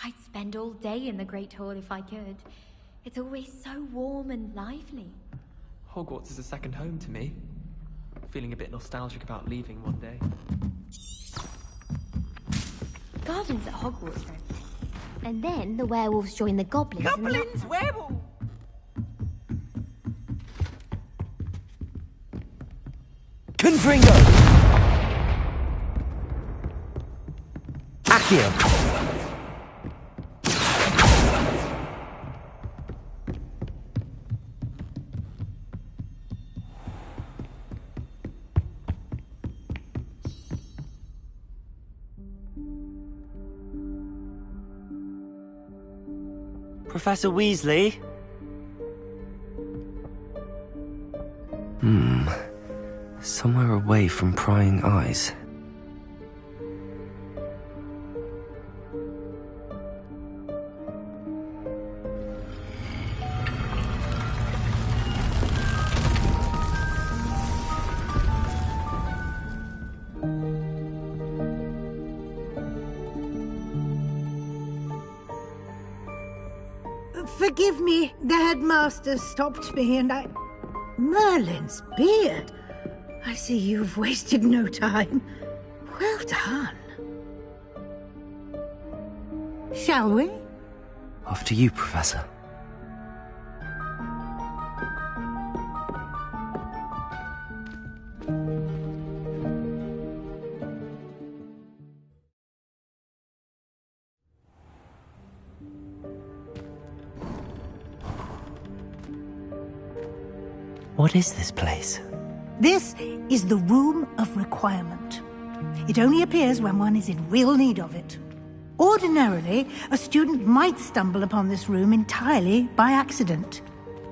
I'd spend all day in the Great Hall if I could. It's always so warm and lively. Hogwarts is a second home to me. Feeling a bit nostalgic about leaving one day. Gardens at Hogwarts, don't they? And then the werewolves join the goblins. Goblins, werewolves! Confringo! Accio! Professor Weasley? Somewhere away from prying eyes. Forgive me, the headmaster stopped me and I... Merlin's beard! I see you've wasted no time. Well done. Shall we? After you, Professor. What is this place? This is the Room of Requirement. It only appears when one is in real need of it. Ordinarily, a student might stumble upon this room entirely by accident.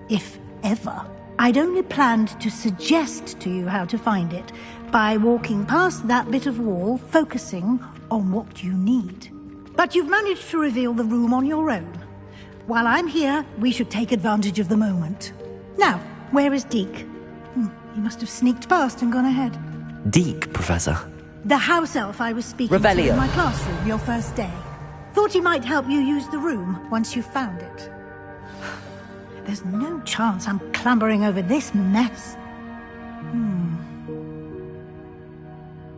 If ever. I'd only planned to suggest to you how to find it by walking past that bit of wall, focusing on what you need. But you've managed to reveal the room on your own. While I'm here, we should take advantage of the moment. Now, where is Deke? He must have sneaked past and gone ahead. Deke, Professor. The house elf I was speaking to in my classroom your first day. Thought he might help you use the room once you found it. There's no chance I'm clambering over this mess.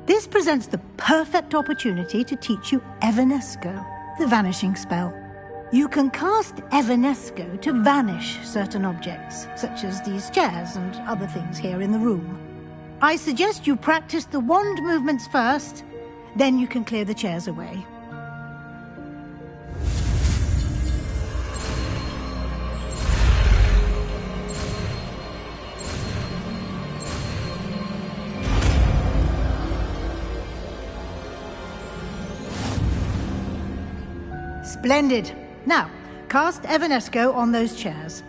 This presents the perfect opportunity to teach you Evanesco, the vanishing spell. You can cast Evanesco to vanish certain objects, such as these chairs and other things here in the room. I suggest you practice the wand movements first, then you can clear the chairs away. Splendid. Now, cast Evanesco on those chairs.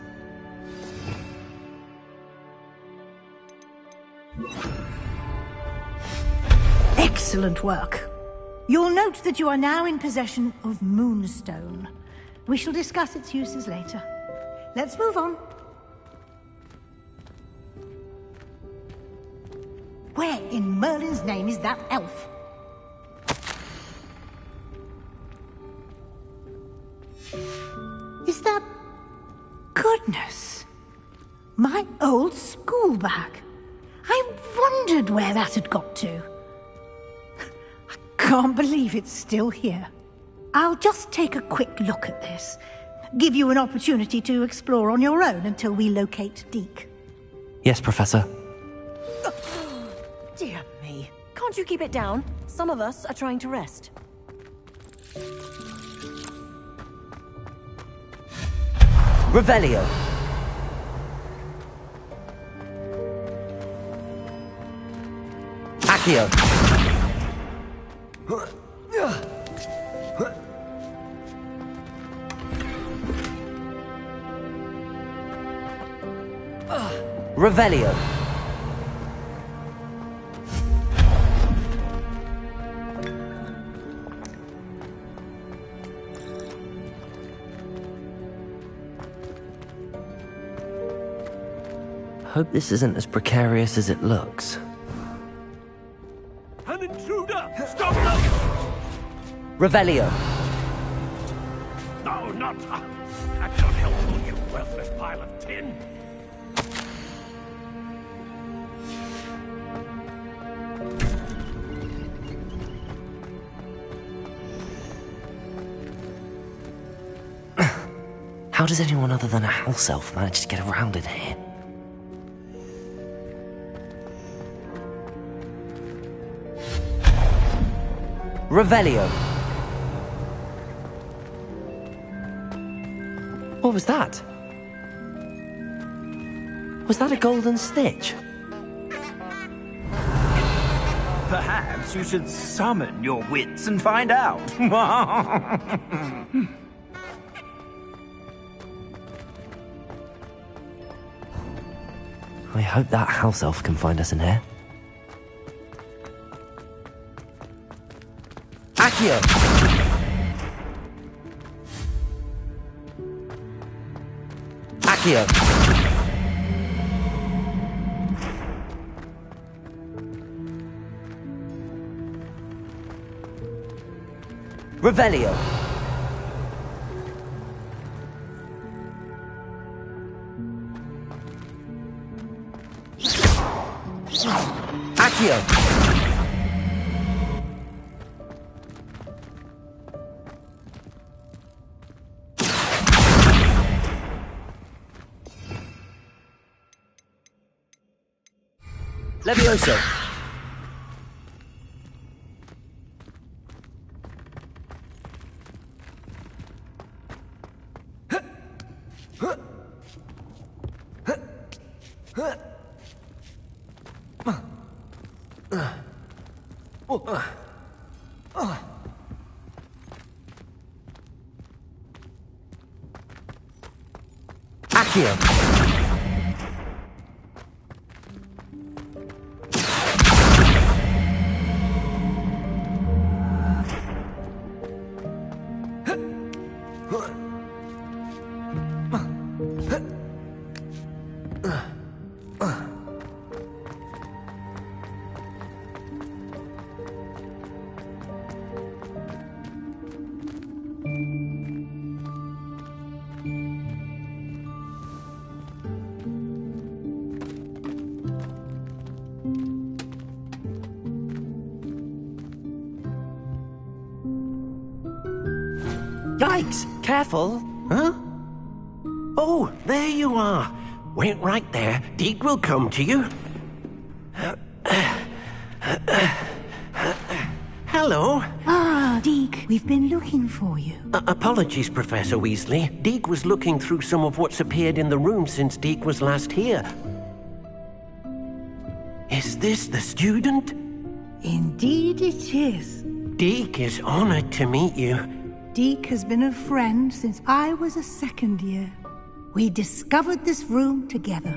Excellent work. You'll note that you are now in possession of Moonstone. We shall discuss its uses later. Let's move on. Where in Merlin's name is that elf? Is that... Goodness! My old school bag. I wondered where that had got to. I can't believe it's still here. I'll just take a quick look at this. Give you an opportunity to explore on your own until we locate Deke. Yes, Professor. Dear me. Can't you keep it down? Some of us are trying to rest. Revelio. Accio. Revelio. Hope this isn't as precarious as it looks. An intruder! Stop them! Revelio. not. That's not helpful, you worthless pile of tin. How does anyone other than a house elf manage to get around in here? Revelio. What was that? Was that a golden snitch? Perhaps you should summon your wits and find out. I hope that house elf can find us in here. Accio! Accio! Revelio! Accio! Levioso! Accio! Yikes! Careful! Huh? Oh, there you are. Wait right there. Deke will come to you. Hello. Ah, Deke, we've been looking for you. Apologies, Professor Weasley. Deke was looking through some of what's appeared in the room since Deke was last here. Is this the student? Indeed it is. Deke is honored to meet you. Deke has been a friend since I was a second year. We discovered this room together.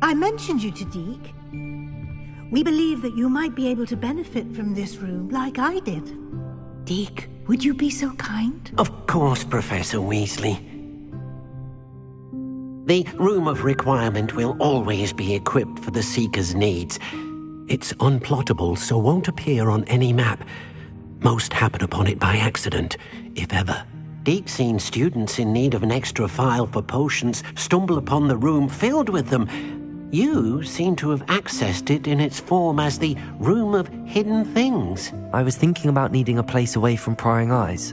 I mentioned you to Deke. We believe that you might be able to benefit from this room like I did. Deke, would you be so kind? Of course, Professor Weasley. The Room of Requirement will always be equipped for the Seeker's needs. It's unplottable, so won't appear on any map. Most happen upon it by accident, if ever. Deke's seen students in need of an extra file for potions stumble upon the room filled with them. You seem to have accessed it in its form as the Room of Hidden Things. I was thinking about needing a place away from prying eyes.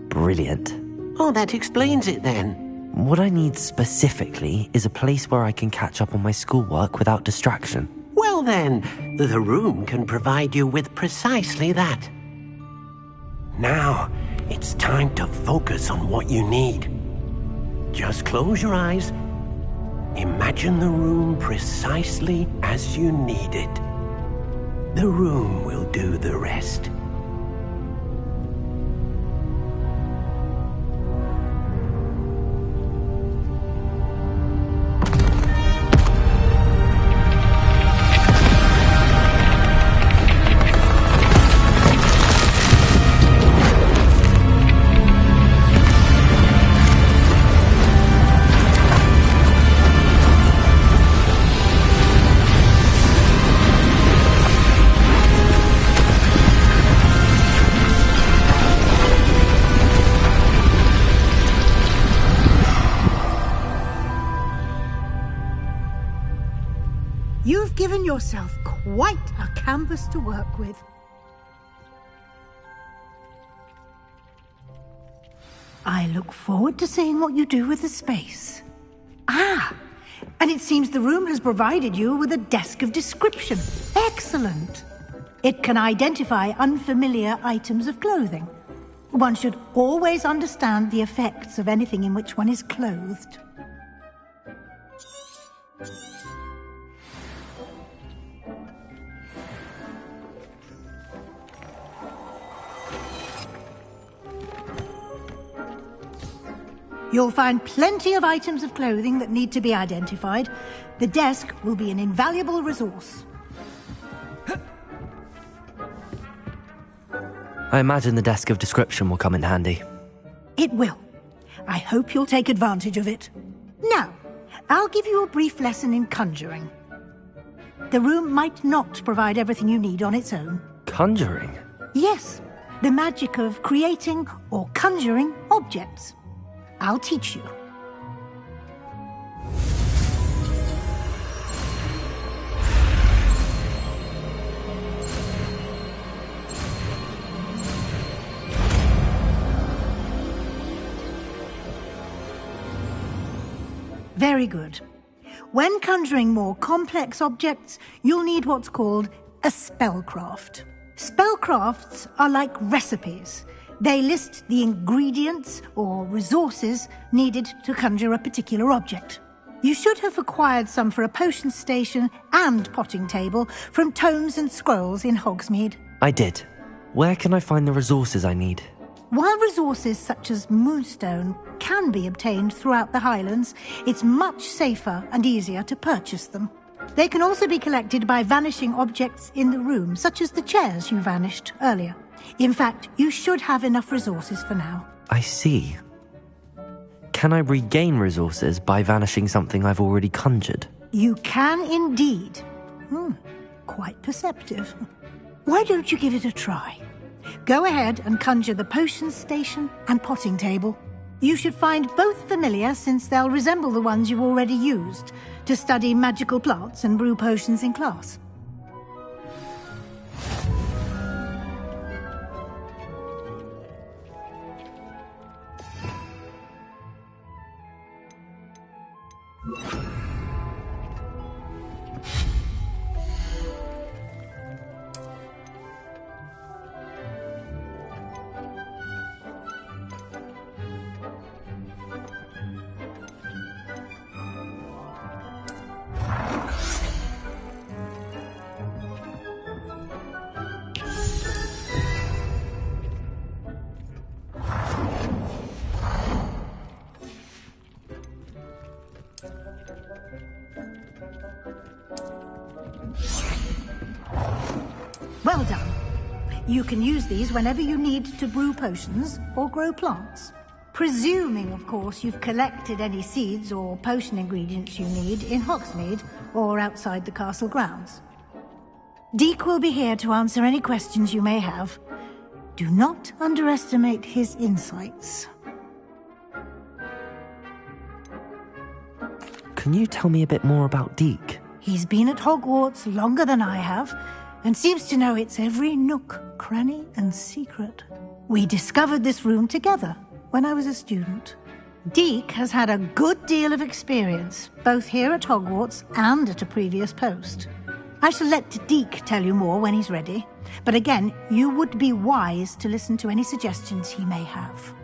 Brilliant. Oh, that explains it then. What I need specifically is a place where I can catch up on my schoolwork without distraction. Well then, the room can provide you with precisely that. Now, it's time to focus on what you need. Just close your eyes. Imagine the room precisely as you need it. The room will do the rest. yourself quite a canvas to work with. I look forward to seeing what you do with the space. Ah, and it seems the room has provided you with a desk of description. Excellent. It can identify unfamiliar items of clothing. One should always understand the effects of anything in which one is clothed. You'll find plenty of items of clothing that need to be identified. The desk will be an invaluable resource. I imagine the desk of description will come in handy. It will. I hope you'll take advantage of it. Now, I'll give you a brief lesson in conjuring. The room might not provide everything you need on its own. Conjuring? Yes, the magic of creating or conjuring objects. I'll teach you. Very good. When conjuring more complex objects, you'll need what's called a spellcraft. Spellcrafts are like recipes. They list the ingredients or resources needed to conjure a particular object. You should have acquired some for a potion station and potting table from tomes and scrolls in Hogsmeade. I did. Where can I find the resources I need? While resources such as moonstone can be obtained throughout the Highlands, it's much safer and easier to purchase them. They can also be collected by vanishing objects in the room, such as the chairs you vanished earlier. In fact, you should have enough resources for now. I see. Can I regain resources by vanishing something I've already conjured? You can indeed. Quite perceptive. Why don't you give it a try? Go ahead and conjure the potion station and potting table. You should find both familiar, since they'll resemble the ones you've already used to study magical plants and brew potions in class. Well done. You can use these whenever you need to brew potions or grow plants. Presuming, of course, you've collected any seeds or potion ingredients you need in Hogsmeade or outside the castle grounds. Deek will be here to answer any questions you may have. Do not underestimate his insights. Can you tell me a bit more about Deek? He's been at Hogwarts longer than I have, and seems to know its every nook, cranny, and secret. We discovered this room together when I was a student. Deek has had a good deal of experience, both here at Hogwarts and at a previous post. I shall let Deek tell you more when he's ready, but again, you would be wise to listen to any suggestions he may have.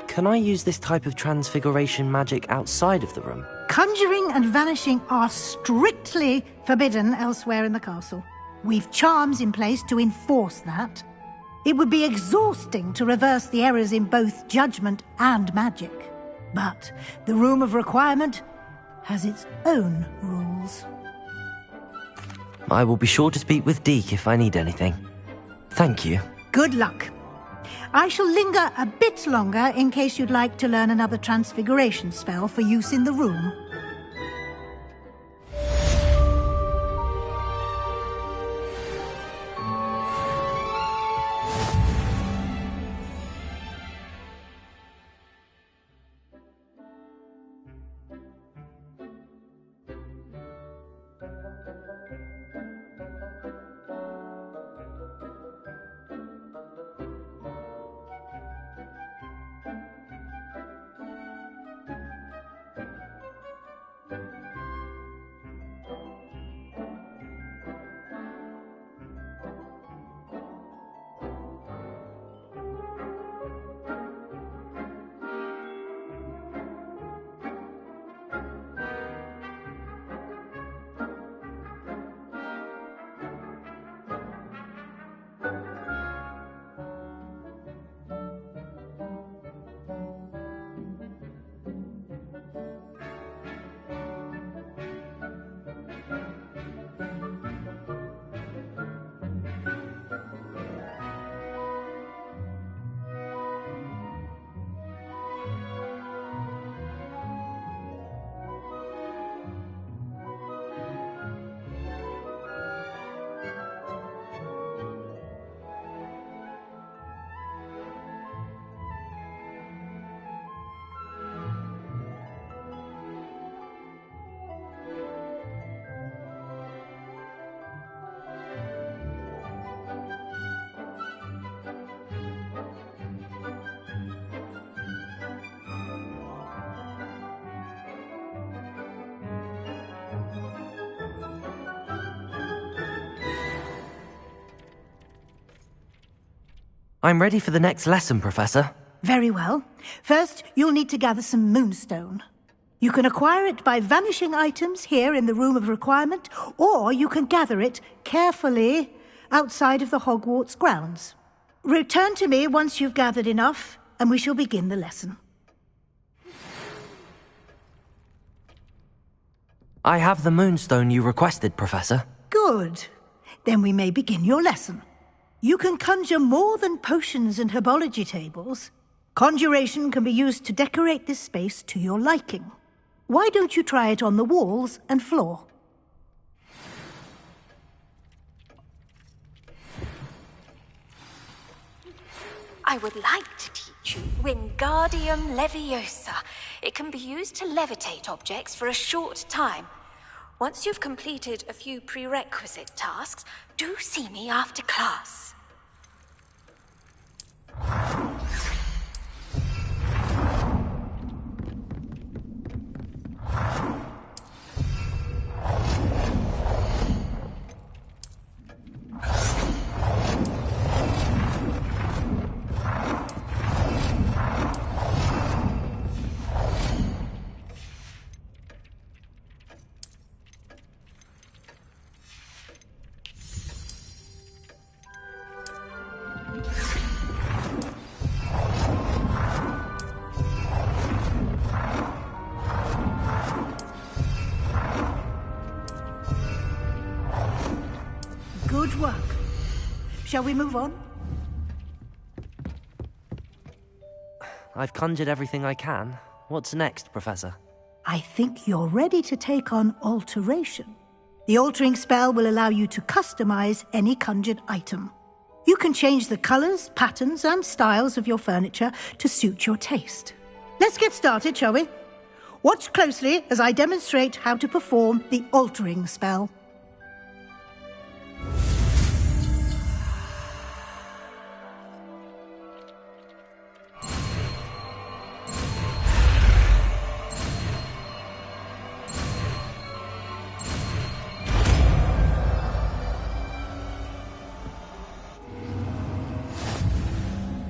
Can I use this type of transfiguration magic outside of the room? Conjuring and vanishing are strictly forbidden elsewhere in the castle. We've charms in place to enforce that. It would be exhausting to reverse the errors in both judgment and magic. But the Room of Requirement has its own rules. I will be sure to speak with Deek if I need anything. Thank you. Good luck. I shall linger a bit longer in case you'd like to learn another transfiguration spell for use in the room. I'm ready for the next lesson, Professor. Very well. First, you'll need to gather some moonstone. You can acquire it by vanishing items here in the Room of Requirement, or you can gather it carefully outside of the Hogwarts grounds. Return to me once you've gathered enough, and we shall begin the lesson. I have the moonstone you requested, Professor. Good. Then we may begin your lesson. You can conjure more than potions and herbology tables. Conjuration can be used to decorate this space to your liking. Why don't you try it on the walls and floor? I would like to teach you Wingardium Leviosa. It can be used to levitate objects for a short time. Once you've completed a few prerequisite tasks, do see me after class. Good work. Shall we move on? I've conjured everything I can. What's next, Professor? I think you're ready to take on alteration. The altering spell will allow you to customize any conjured item. You can change the colors, patterns, and styles of your furniture to suit your taste. Let's get started, shall we? Watch closely as I demonstrate how to perform the altering spell.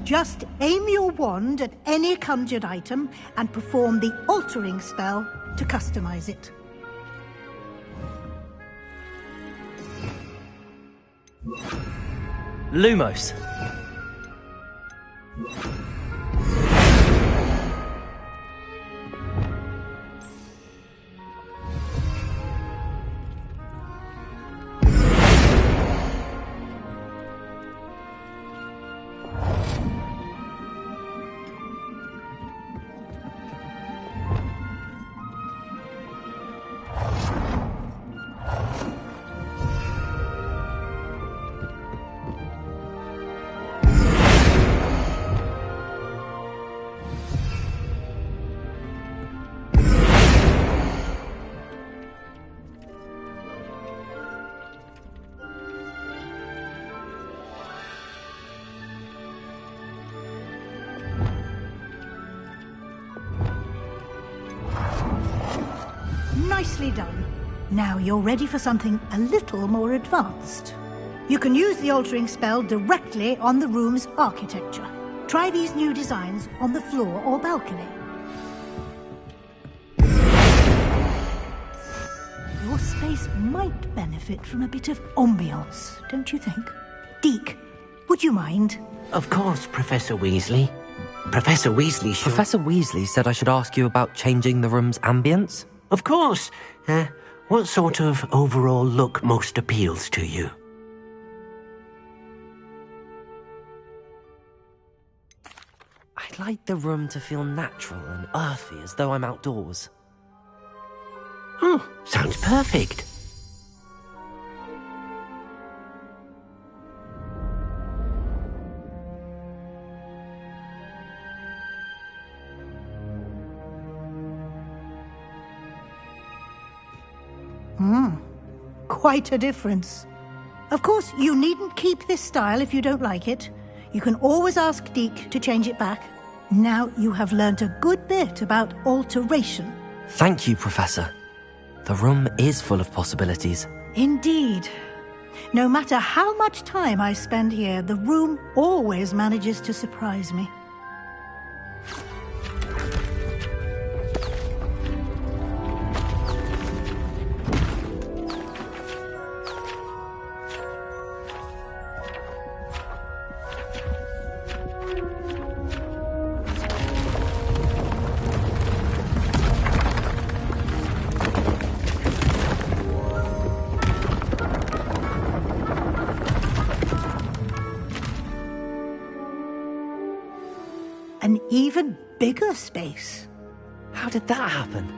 Just aim your wand at any conjured item and perform the altering spell to customize it. Lumos. Nicely done. Now you're ready for something a little more advanced. You can use the altering spell directly on the room's architecture. Try these new designs on the floor or balcony. Your space might benefit from a bit of ambiance, don't you think? Deke, would you mind? Of course, Professor Weasley. Professor Weasley should... Professor Weasley said I should ask you about changing the room's ambience? Of course. What sort of overall look most appeals to you? I'd like the room to feel natural and earthy, as though I'm outdoors. Oh, sounds perfect. Quite a difference. Of course, you needn't keep this style if you don't like it. You can always ask Deke to change it back. Now you have learnt a good bit about alteration. Thank you, Professor. The room is full of possibilities. Indeed. No matter how much time I spend here, the room always manages to surprise me. An even bigger space. How did that happen?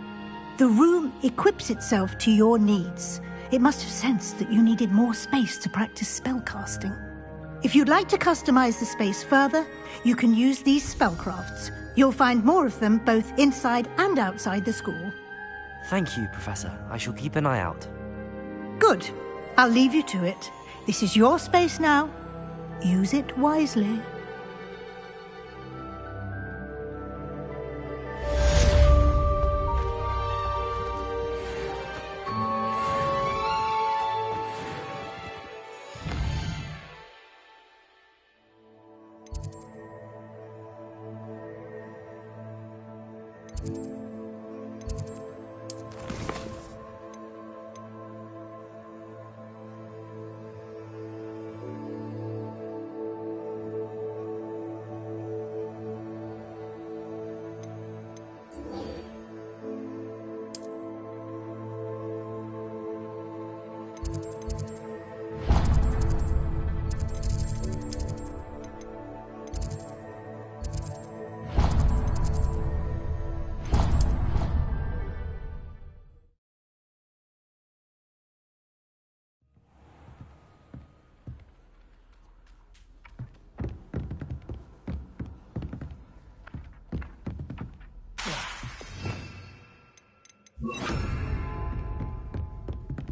The room equips itself to your needs. It must have sensed that you needed more space to practice spellcasting. If you'd like to customize the space further, you can use these spellcrafts. You'll find more of them both inside and outside the school. Thank you, Professor. I shall keep an eye out. Good. I'll leave you to it. This is your space now. Use it wisely.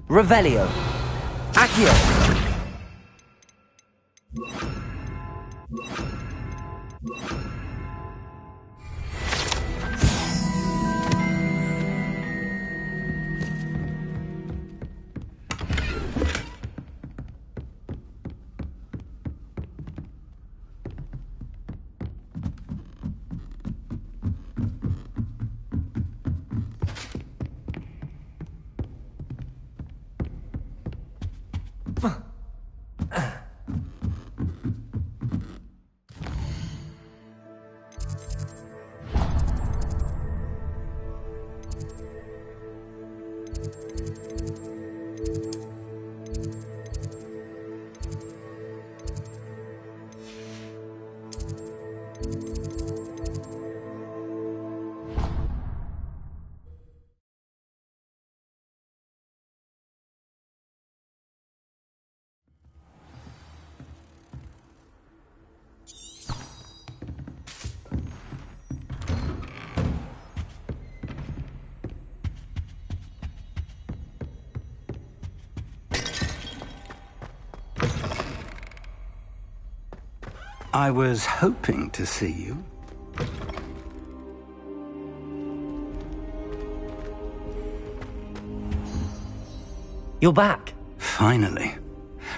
Revelio. Accio. I was hoping to see you. You're back. Finally.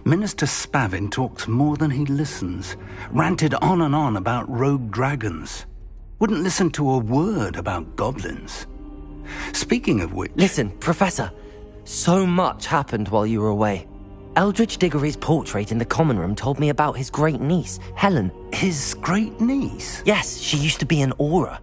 Minister Spavin talks more than he listens. Ranted on and on about rogue dragons. Wouldn't listen to a word about goblins. Speaking of which... Listen, Professor. So much happened while you were away. Eldridge Diggory's portrait in the common room told me about his great niece, Helen. His great niece? Yes, she used to be an Auror.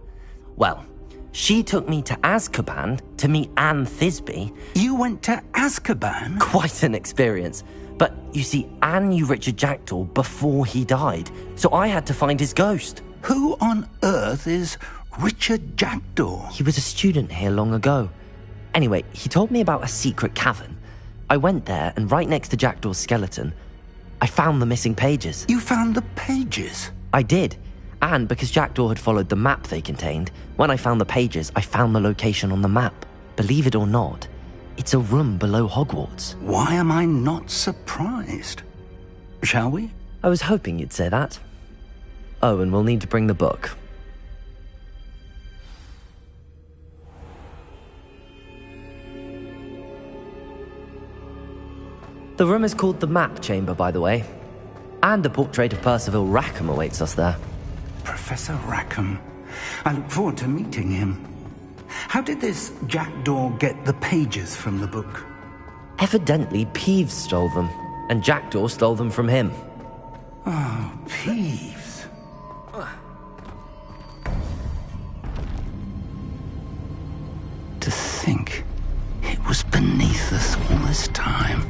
Well, she took me to Azkaban to meet Anne Thisbe. You went to Azkaban? Quite an experience. But you see, Anne knew Richard Jackdaw before he died, so I had to find his ghost. Who on earth is Richard Jackdaw? He was a student here long ago. Anyway, he told me about a secret cavern. I went there, and right next to Jackdaw's skeleton, I found the missing pages. You found the pages? I did. And because Jackdaw had followed the map they contained, when I found the pages, I found the location on the map. Believe it or not, it's a room below Hogwarts. Why am I not surprised? Shall we? I was hoping you'd say that. Oh, and we'll need to bring the book. The room is called the Map Chamber, by the way. And a portrait of Percival Rackham awaits us there. Professor Rackham. I look forward to meeting him. How did this jackdaw get the pages from the book? Evidently, Peeves stole them, and Jackdaw stole them from him. Oh, Peeves. To think it was beneath us all this time.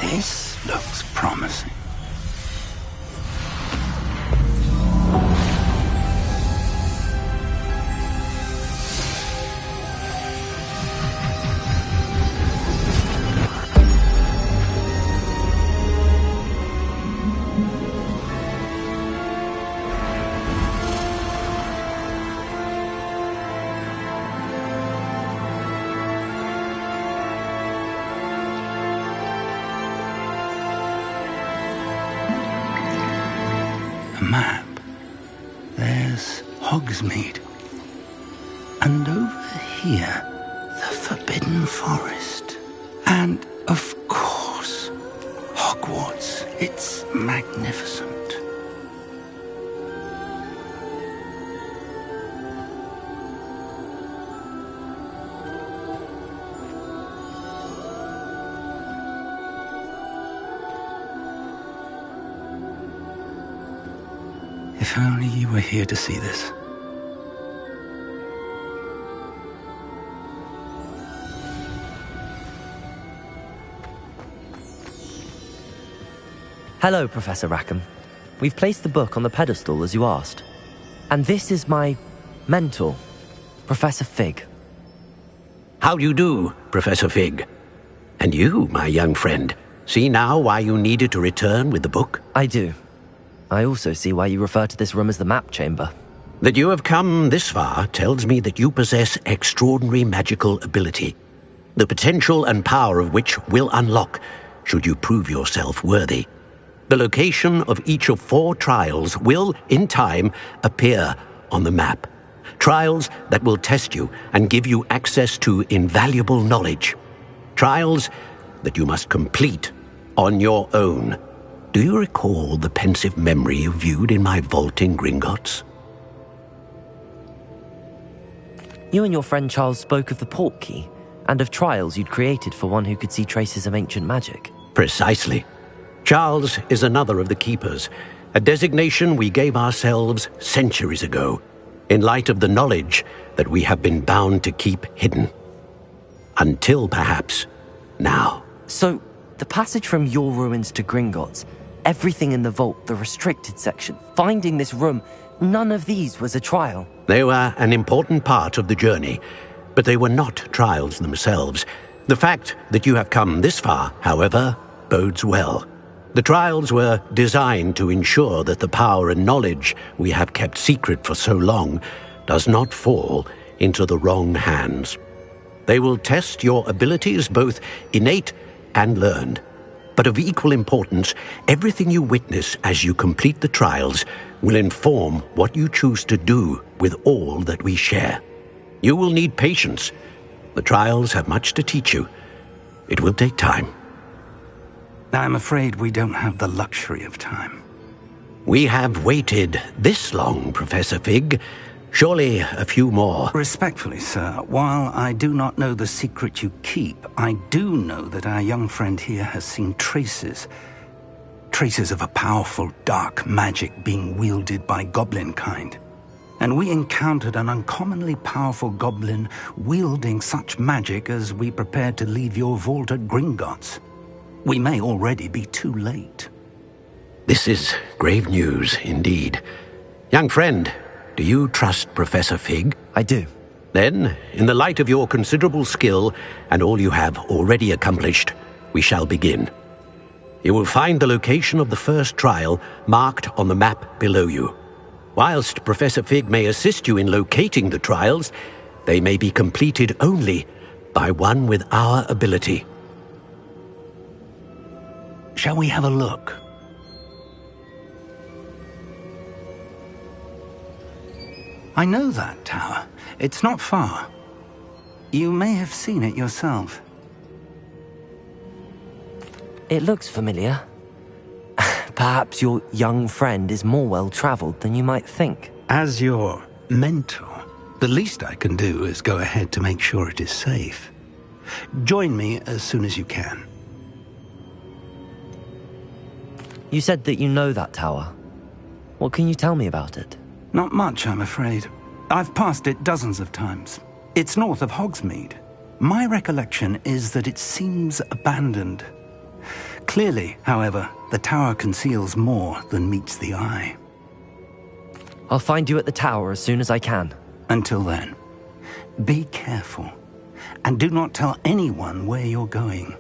This looks promising. Map. There's Hogsmeade. And over here, the Forbidden Forest. And, of course, Hogwarts. It's magnificent. If only you were here to see this. Hello, Professor Rackham. We've placed the book on the pedestal as you asked. And this is my mentor, Professor Fig. How do you do, Professor Fig? And you, my young friend, see now why you needed to return with the book? I do. I also see why you refer to this room as the Map Chamber. That you have come this far tells me that you possess extraordinary magical ability, the potential and power of which will unlock should you prove yourself worthy. The location of each of 4 trials will, in time, appear on the map. Trials that will test you and give you access to invaluable knowledge. Trials that you must complete on your own. Do you recall the pensive memory you viewed in my vault in Gringotts? You and your friend Charles spoke of the Portkey, and of trials you'd created for one who could see traces of ancient magic. Precisely. Charles is another of the Keepers, a designation we gave ourselves centuries ago, in light of the knowledge that we have been bound to keep hidden. Until, perhaps, now. So, the passage from your ruins to Gringotts, everything in the vault, the restricted section, finding this room, none of these was a trial. They were an important part of the journey, but they were not trials themselves. The fact that you have come this far, however, bodes well. The trials were designed to ensure that the power and knowledge we have kept secret for so long does not fall into the wrong hands. They will test your abilities, both innate and learned. But of equal importance, everything you witness as you complete the trials will inform what you choose to do with all that we share. You will need patience. The trials have much to teach you. It will take time. I'm afraid we don't have the luxury of time. We have waited this long, Professor Fig. Surely a few more. Respectfully, sir, while I do not know the secret you keep, I do know that our young friend here has seen traces of a powerful dark magic being wielded by goblin kind. And we encountered an uncommonly powerful goblin wielding such magic as we prepared to leave your vault at Gringotts. We may already be too late. This is grave news indeed. Young friend, do you trust Professor Fig? I do. Then, in the light of your considerable skill and all you have already accomplished, we shall begin. You will find the location of the first trial marked on the map below you. Whilst Professor Fig may assist you in locating the trials, they may be completed only by one with our ability. Shall we have a look? I know that tower. It's not far. You may have seen it yourself. It looks familiar. Perhaps your young friend is more well-traveled than you might think. As your mentor, the least I can do is go ahead to make sure it is safe. Join me as soon as you can. You said that you know that tower. What can you tell me about it? Not much, I'm afraid. I've passed it dozens of times. It's north of Hogsmeade. My recollection is that it seems abandoned. Clearly, however, the tower conceals more than meets the eye. I'll find you at the tower as soon as I can. Until then, be careful, and do not tell anyone where you're going.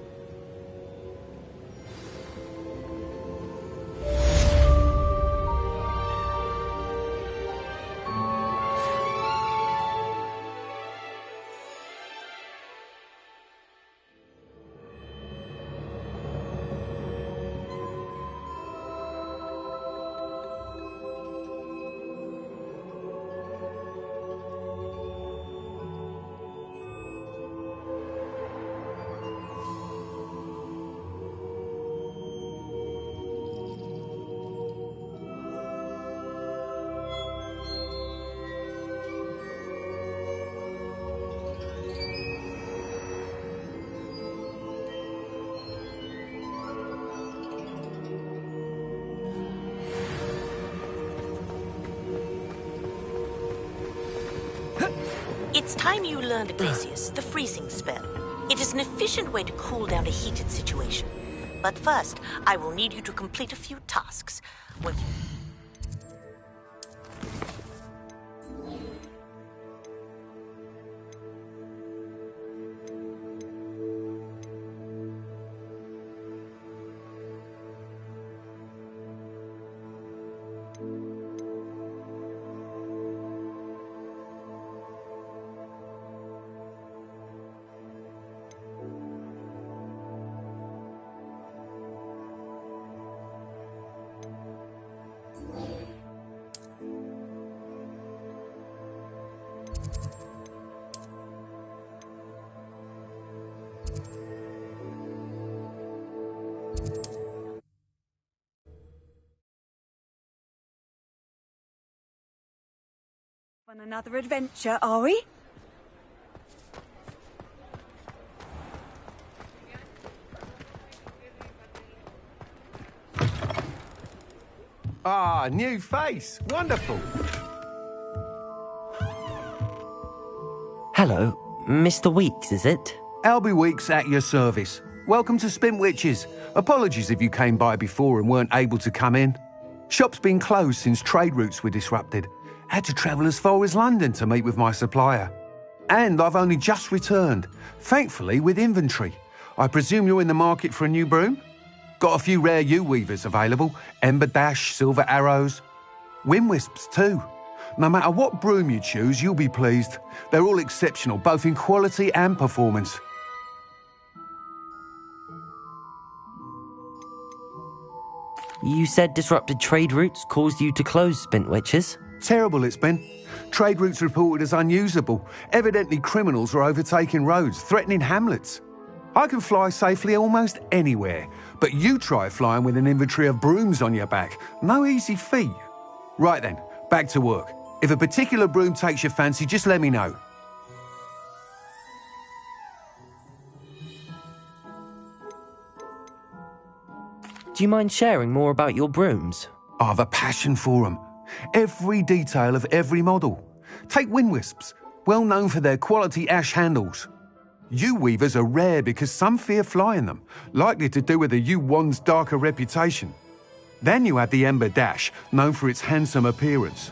It's time you learned Glacius, the freezing spell. It is an efficient way to cool down a heated situation. But first, I will need you to complete a few tasks. Once you... On another adventure, are we? Ah, new face. Wonderful. Hello, Mr. Weeks, is it? Albie Weeks at your service. Welcome to Spintwitches. Apologies if you came by before and weren't able to come in. Shop's been closed since trade routes were disrupted. Had to travel as far as London to meet with my supplier. And I've only just returned, thankfully with inventory. I presume you're in the market for a new broom? Got a few rare U-weavers available, Ember Dash, Silver Arrows. Wind Wisps too. No matter what broom you choose, you'll be pleased. They're all exceptional, both in quality and performance. You said disrupted trade routes caused you to close Spintwitches? Terrible it's been. Trade routes reported as unusable. Evidently criminals are overtaking roads, threatening hamlets. I can fly safely almost anywhere, but you try flying with an inventory of brooms on your back. No easy feat. Right then, back to work. If a particular broom takes your fancy, just let me know. Do you mind sharing more about your brooms? I've a passion for them. Every detail of every model. Take Wind Wisps, well known for their quality ash handles. U-weavers are rare because some fear flying them, likely to do with the U-wand's darker reputation. Then you have the Ember Dash, known for its handsome appearance.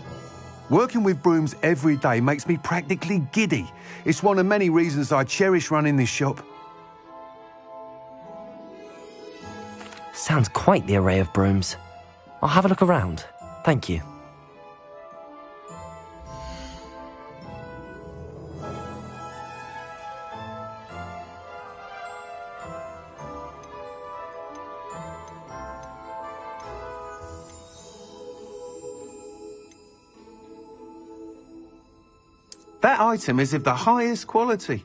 Working with brooms every day makes me practically giddy. It's one of many reasons I cherish running this shop. Sounds quite the array of brooms. I'll have a look around. Thank you. That item is of the highest quality.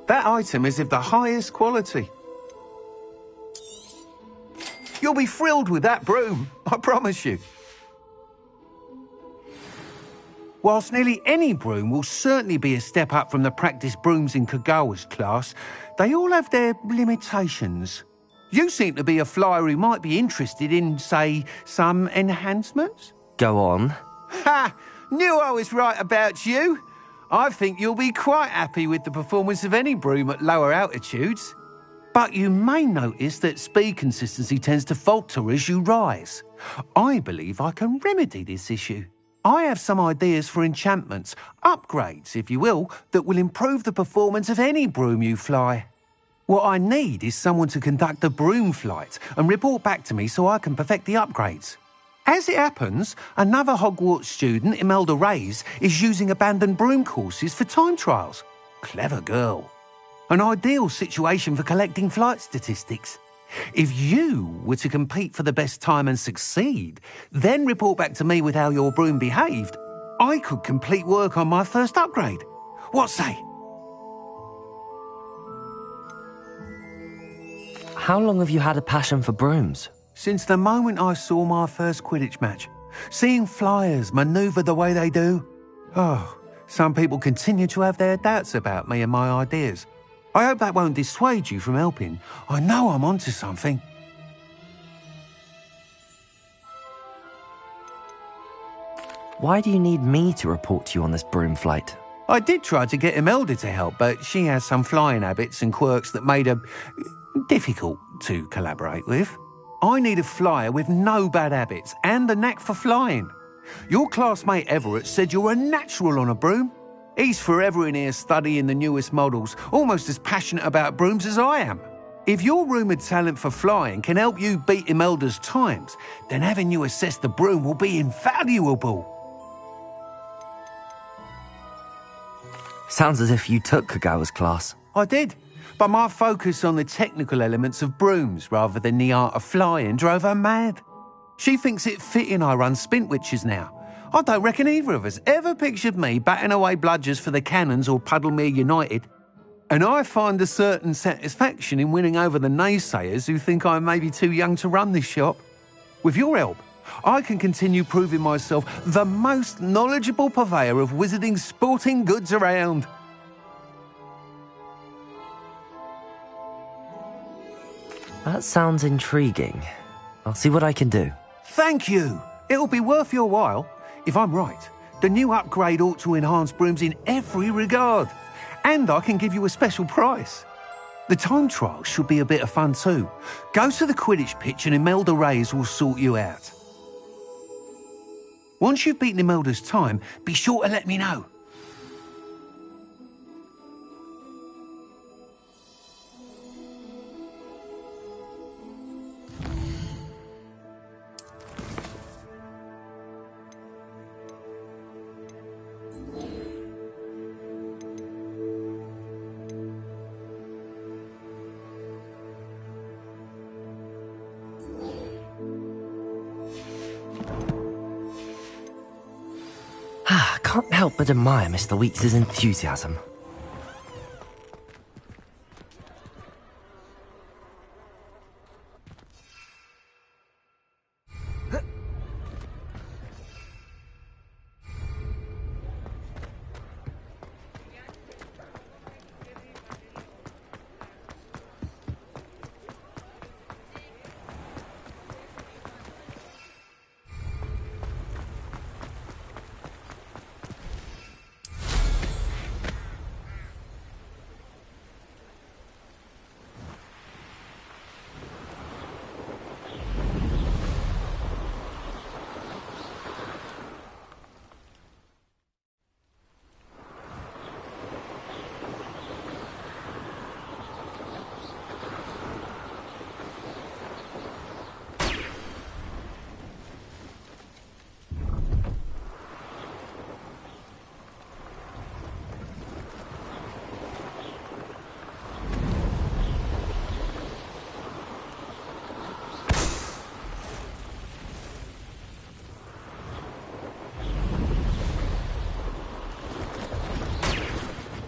That item is of the highest quality. You'll be thrilled with that broom, I promise you. Whilst nearly any broom will certainly be a step up from the practice brooms in Kagawa's class, they all have their limitations. You seem to be a flyer who might be interested in, say, some enhancements? Go on. Ha! Knew I was right about you. I think you'll be quite happy with the performance of any broom at lower altitudes. But you may notice that speed consistency tends to falter as you rise. I believe I can remedy this issue. I have some ideas for enchantments, upgrades, if you will, that will improve the performance of any broom you fly. What I need is someone to conduct a broom flight and report back to me so I can perfect the upgrades. As it happens, another Hogwarts student, Imelda Reyes, is using abandoned broom courses for time trials. Clever girl. An ideal situation for collecting flight statistics. If you were to compete for the best time and succeed, then report back to me with how your broom behaved, I could complete work on my first upgrade. What say? How long have you had a passion for brooms? Since the moment I saw my first Quidditch match. Seeing flyers manoeuvre the way they do. Oh, some people continue to have their doubts about me and my ideas. I hope that won't dissuade you from helping. I know I'm onto something. Why do you need me to report to you on this broom flight? I did try to get Imelda to help, but she has some flying habits and quirks that made her difficult to collaborate with. I need a flyer with no bad habits and a knack for flying. Your classmate Everett said you're a natural on a broom. He's forever in here studying the newest models, almost as passionate about brooms as I am. If your rumoured talent for flying can help you beat Imelda's times, then having you assess the broom will be invaluable. Sounds as if you took Kagawa's class. I did. But my focus on the technical elements of brooms rather than the art of flying drove her mad. She thinks it fitting I run Spintwitches now. I don't reckon either of us ever pictured me batting away bludgers for the Cannons or Puddlemere United. And I find a certain satisfaction in winning over the naysayers who think I may be too young to run this shop. With your help, I can continue proving myself the most knowledgeable purveyor of wizarding sporting goods around. That sounds intriguing. I'll see what I can do. Thank you. It'll be worth your while. If I'm right, the new upgrade ought to enhance brooms in every regard. And I can give you a special price. The time trial should be a bit of fun too. Go to the Quidditch pitch and Imelda Reyes will sort you out. Once you've beaten Imelda's time, be sure to let me know. Can't help but admire Mr. Weeks' enthusiasm.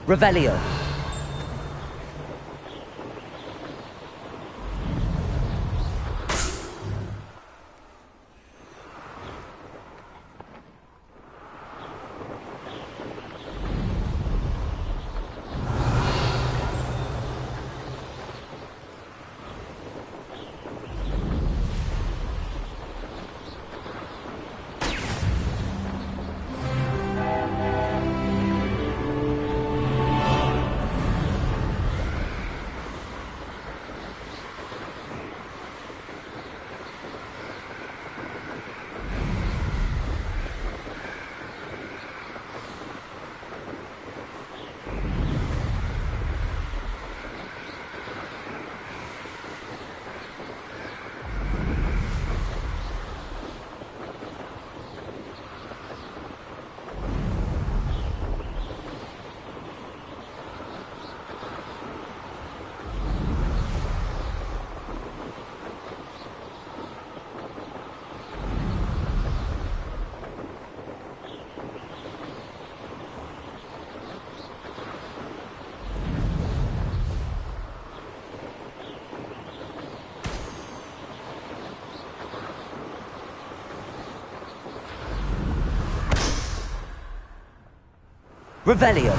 Revelio. Revelio.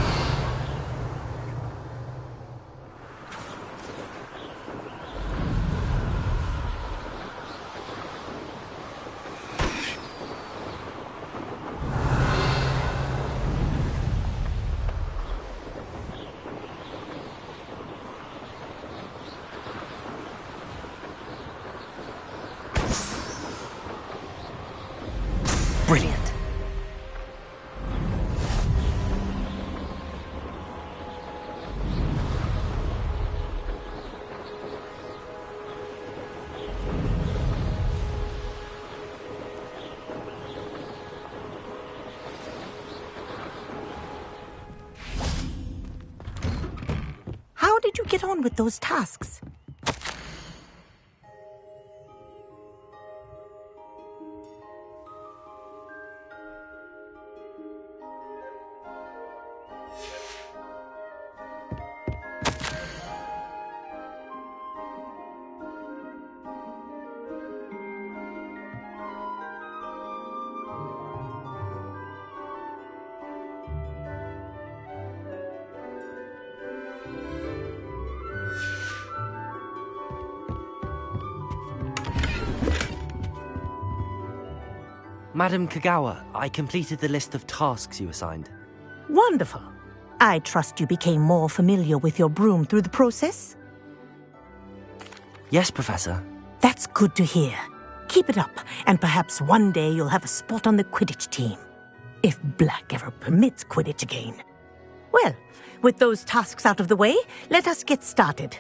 Brilliant. How did you get on with those tasks? Madam Kagawa, I completed the list of tasks you assigned. Wonderful. I trust you became more familiar with your broom through the process? Yes, Professor. That's good to hear. Keep it up, and perhaps one day you'll have a spot on the Quidditch team. If Black ever permits Quidditch again. Well, with those tasks out of the way, let us get started.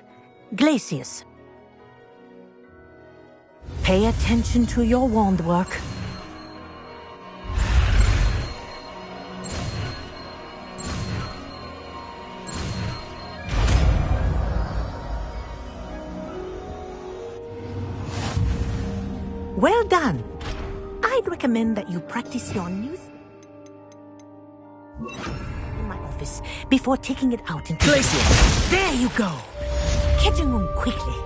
Glacius. Pay attention to your wand work. Well done. I'd recommend that you practice your news in my office before taking it out into Glacius! There you go. Catching on quickly.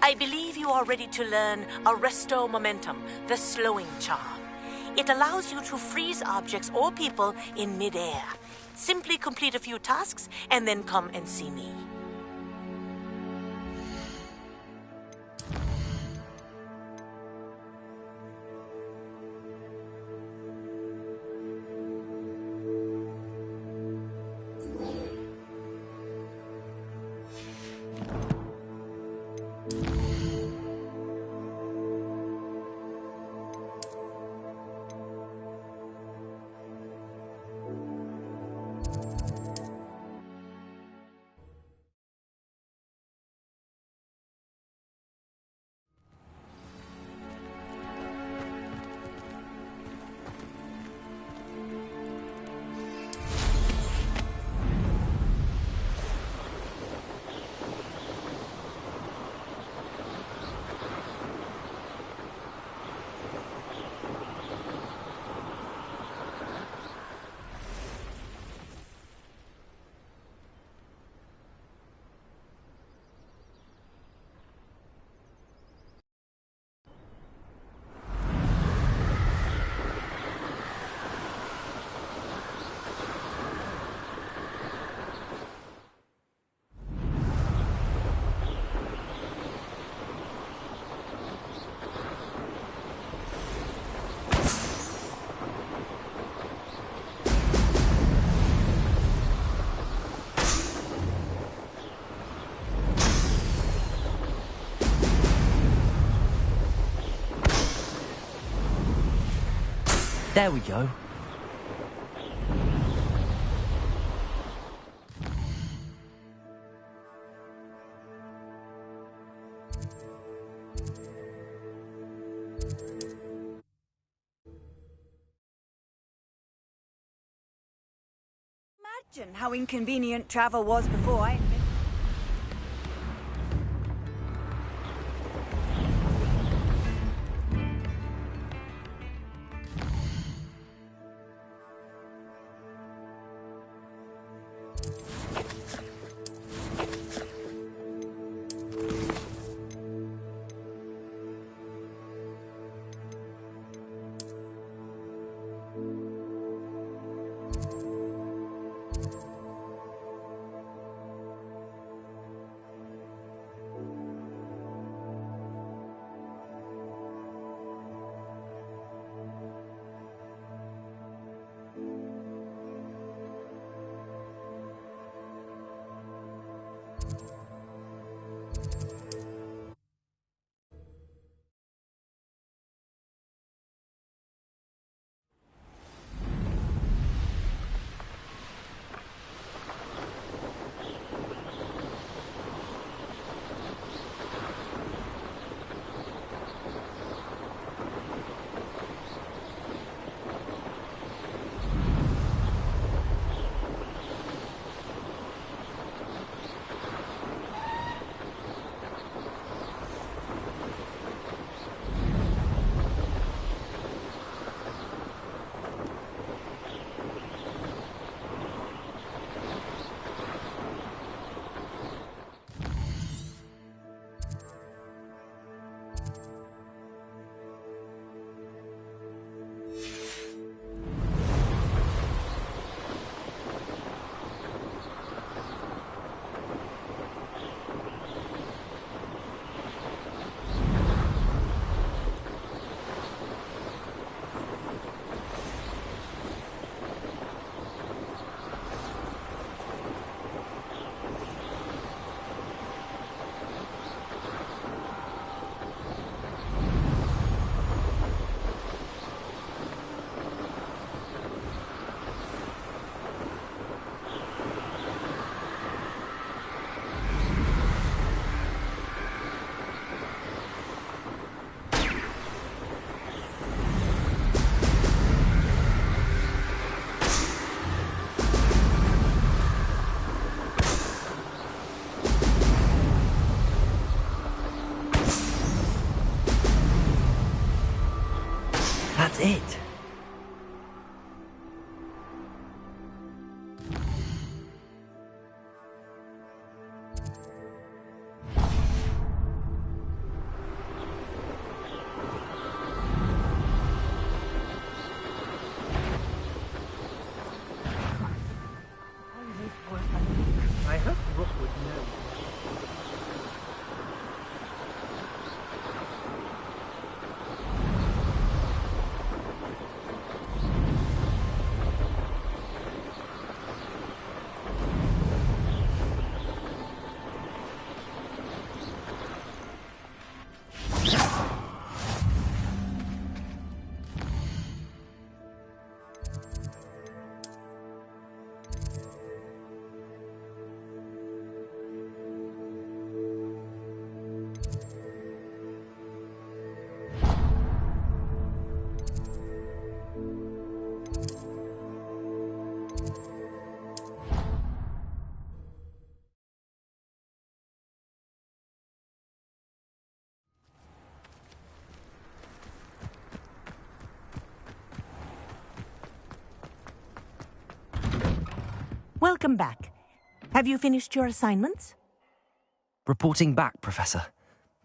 I believe you are ready to learn Arresto Momentum, the slowing charm. It allows you to freeze objects or people in midair. Simply complete a few tasks and then come and see me. There we go. Imagine how inconvenient travel was before I invented. welcome back. Have you finished your assignments? Reporting back, Professor.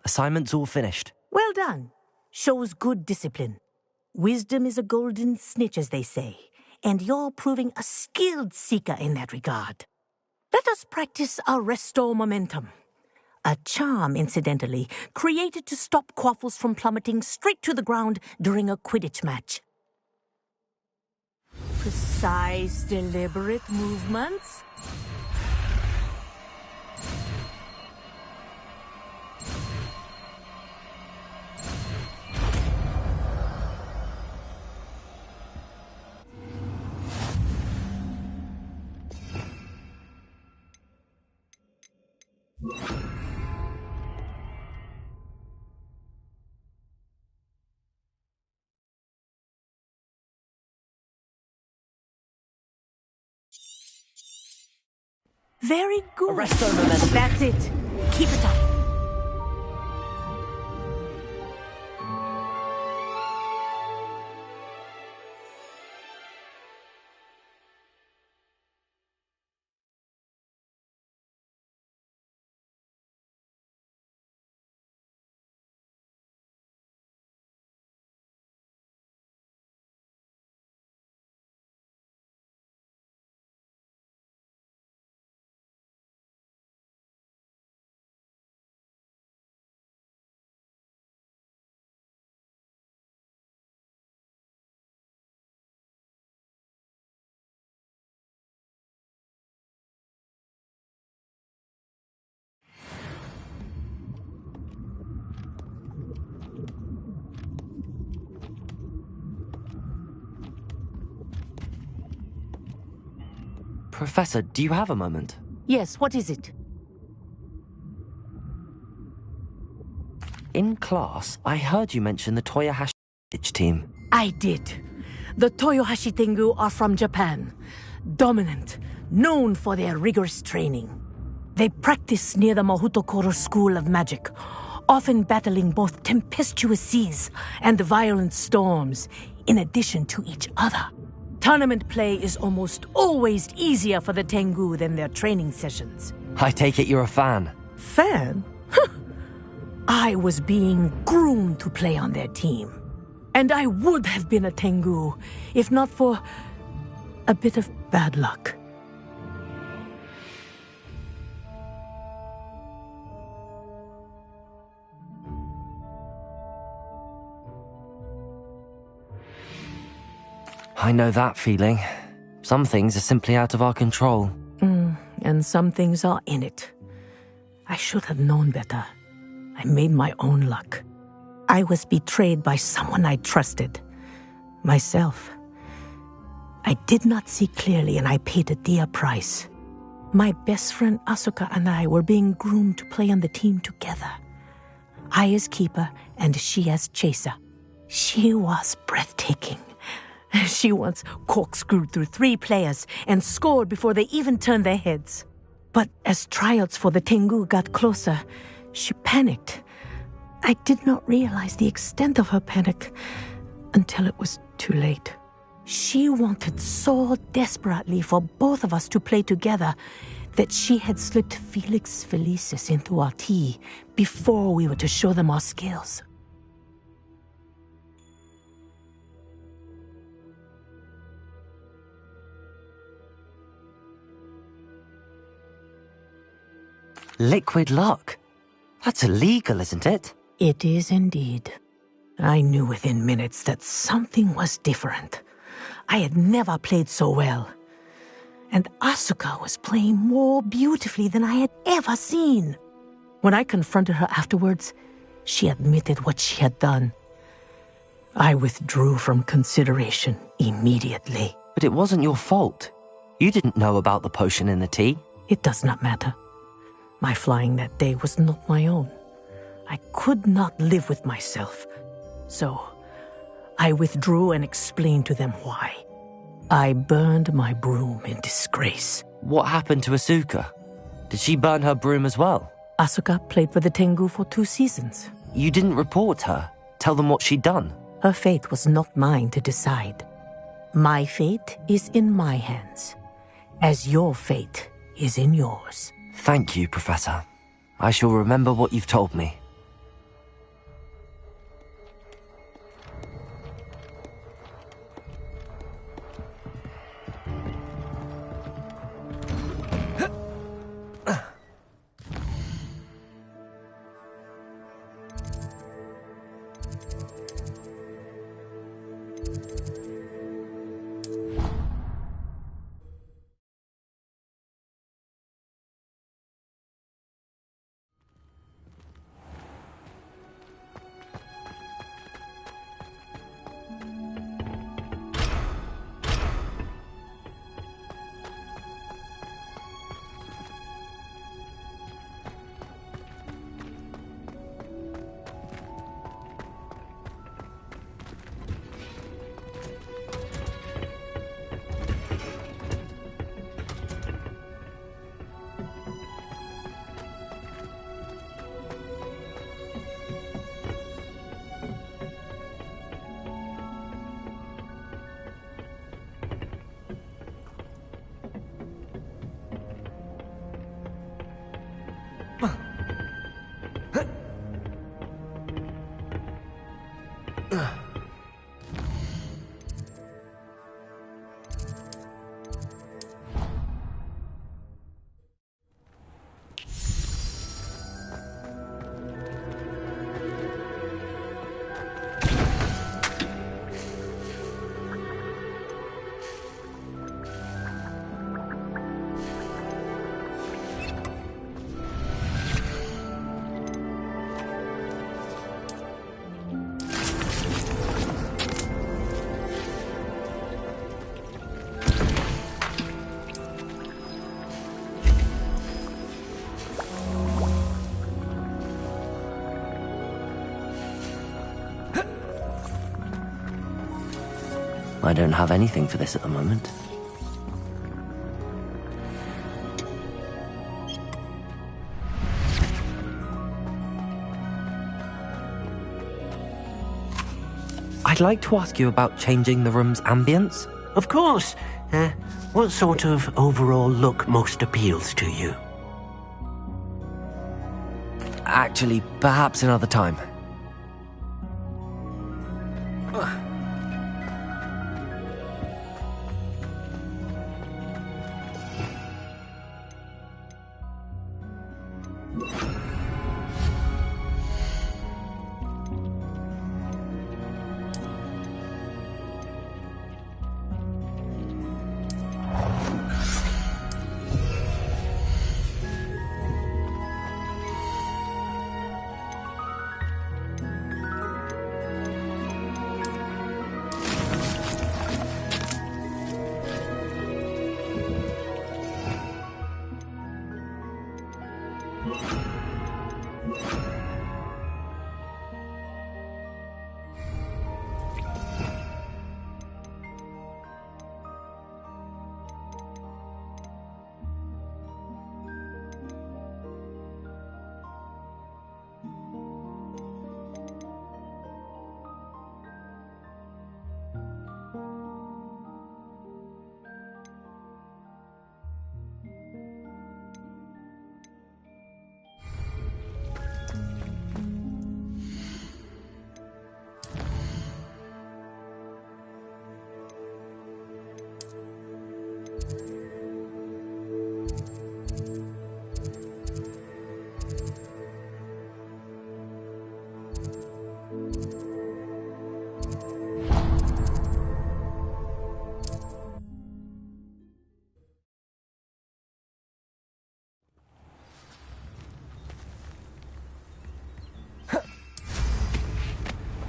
Assignments all finished. Well done. Shows good discipline. Wisdom is a golden snitch, as they say, and you're proving a skilled seeker in that regard. Let us practice our restore momentum. A charm, incidentally, created to stop quaffles from plummeting straight to the ground during a Quidditch match. Precise, deliberate movements. Very good. Arresto momentum. That's it. Keep it up. Professor, do you have a moment? Yes, what is it? In class, I heard you mention the Toyohashi team. I did. The Toyohashi Tengu are from Japan. Dominant, known for their rigorous training. They practice near the Mahutokoro School of Magic, often battling both tempestuous seas and violent storms, in addition to each other. Tournament play is almost always easier for the Tengu than their training sessions. I take it you're a fan. Fan? I was being groomed to play on their team. And I would have been a Tengu, if not for a bit of bad luck. I know that feeling. Some things are simply out of our control. And some things are in it. I should have known better. I made my own luck. I was betrayed by someone I trusted. Myself. I did not see clearly, and I paid a dear price. My best friend Asuka and I were being groomed to play on the team together. I as keeper, and she as chaser. She was breathtaking. She once corkscrewed through 3 players and scored before they even turned their heads. But as tryouts for the Tengu got closer, she panicked. I did not realize the extent of her panic until it was too late. She wanted so desperately for both of us to play together that she had slipped Felix Felicis into our tea before we were to show them our skills. Liquid luck? That's illegal, isn't it? It is indeed. I knew within minutes that something was different. I had never played so well. And Asuka was playing more beautifully than I had ever seen. When I confronted her afterwards, she admitted what she had done. I withdrew from consideration immediately. But it wasn't your fault. You didn't know about the potion in the tea. It does not matter. My flying that day was not my own. I could not live with myself. So, I withdrew and explained to them why. I burned my broom in disgrace. What happened to Asuka? Did she burn her broom as well? Asuka played for the Tengu for 2 seasons. You didn't report her? Tell them what she'd done? Her fate was not mine to decide. My fate is in my hands. as your fate is in yours. Thank you, Professor. I shall remember what you've told me. I don't have anything for this at the moment. I'd like to ask you about changing the room's ambience. Of course. What sort of overall look most appeals to you? Actually, perhaps another time.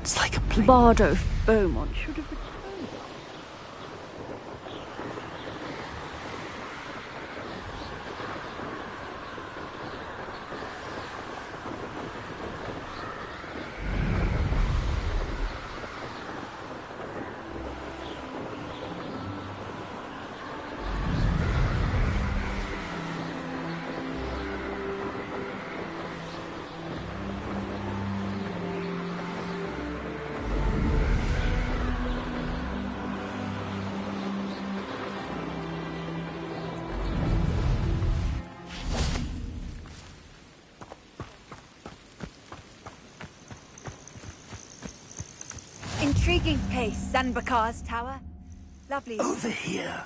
It's like a plane. Bardo Beaumont should have returned. Intriguing place, Sanbakar's tower. Lovely. Over here.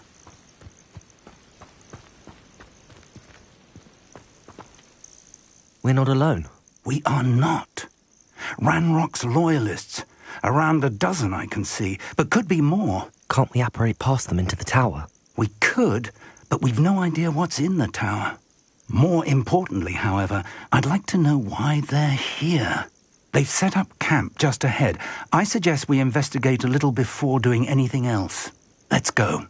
We're not alone. We are not. Ranrock's loyalists. Around a dozen I can see, but could be more. Can't we apparate past them into the tower? We could, but we've no idea what's in the tower. More importantly, however, I'd like to know why they're here. They've set up camp just ahead. I suggest we investigate a little before doing anything else. Let's go.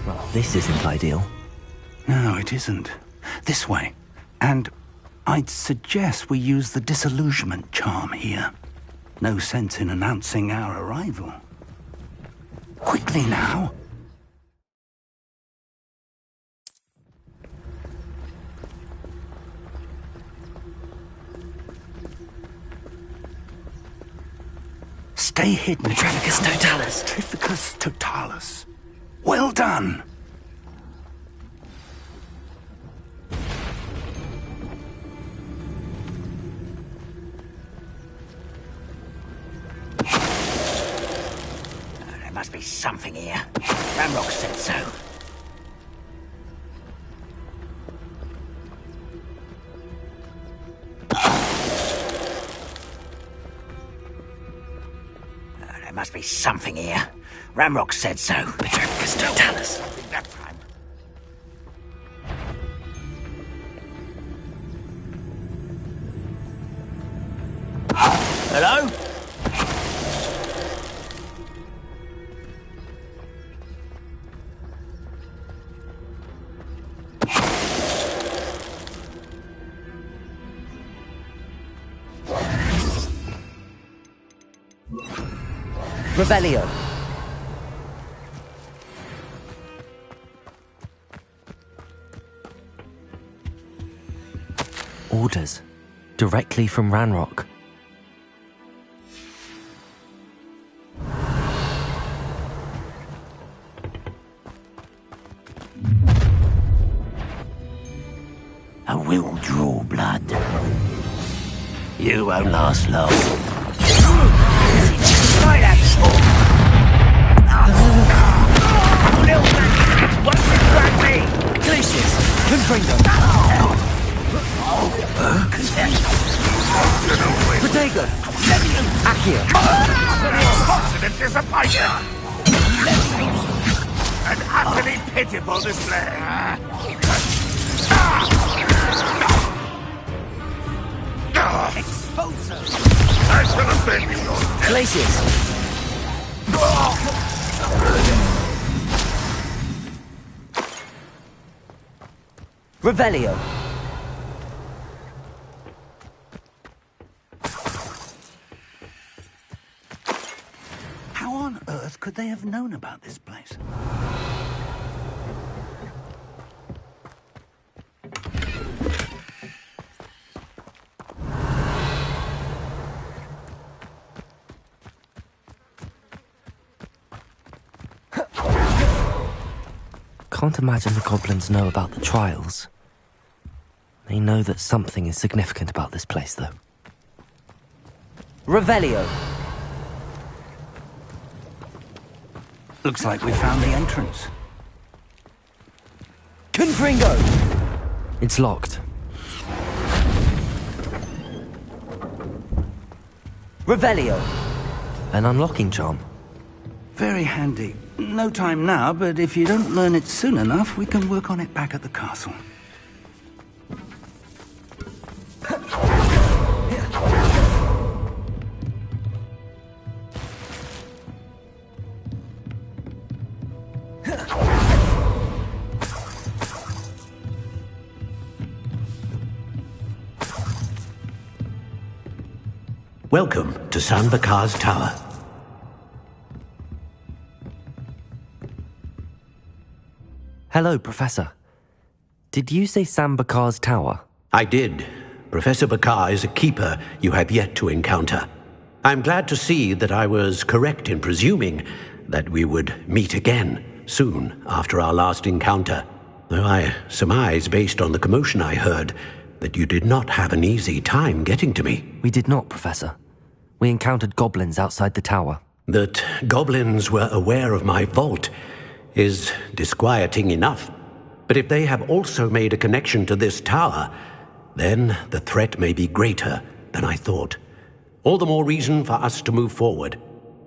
Well, this isn't ideal. No, it isn't. This way. And I'd suggest we use the disillusionment charm here. No sense in announcing our arrival. Quickly now. Stay hidden. Petrificus totalis. Petrificus totalis. Well done. There must be something here. Ranrock said so. There must be something here. Ranrock said so. Petrificus totalis. That time. Hello? Revelio. Orders. Directly from Ranrock. I will draw blood. You won't last long. Glacius! Confringo! Protego! Accio! Positive disappointment! An utterly pitiful display! Expulso! I shall have been your Glacius! Revelio! How on earth could they have known about this place? Can't imagine the goblins know about the trials. They know that something is significant about this place, though. Revelio! Looks like we found the entrance. Confringo! It's locked. Revelio! An unlocking charm. Very handy. No time now, but if you don't learn it soon enough, we can work on it back at the castle. Welcome to Sanbakar's Tower. Hello, Professor. Did you say Sambakar's tower? I did. Professor Bakar is a keeper you have yet to encounter. I'm glad to see that I was correct in presuming that we would meet again soon after our last encounter, though I surmise, based on the commotion I heard, that you did not have an easy time getting to me. We did not, Professor. We encountered goblins outside the tower. That goblins were aware of my vault is disquieting enough. But if they have also made a connection to this tower, then the threat may be greater than I thought. All the more reason for us to move forward.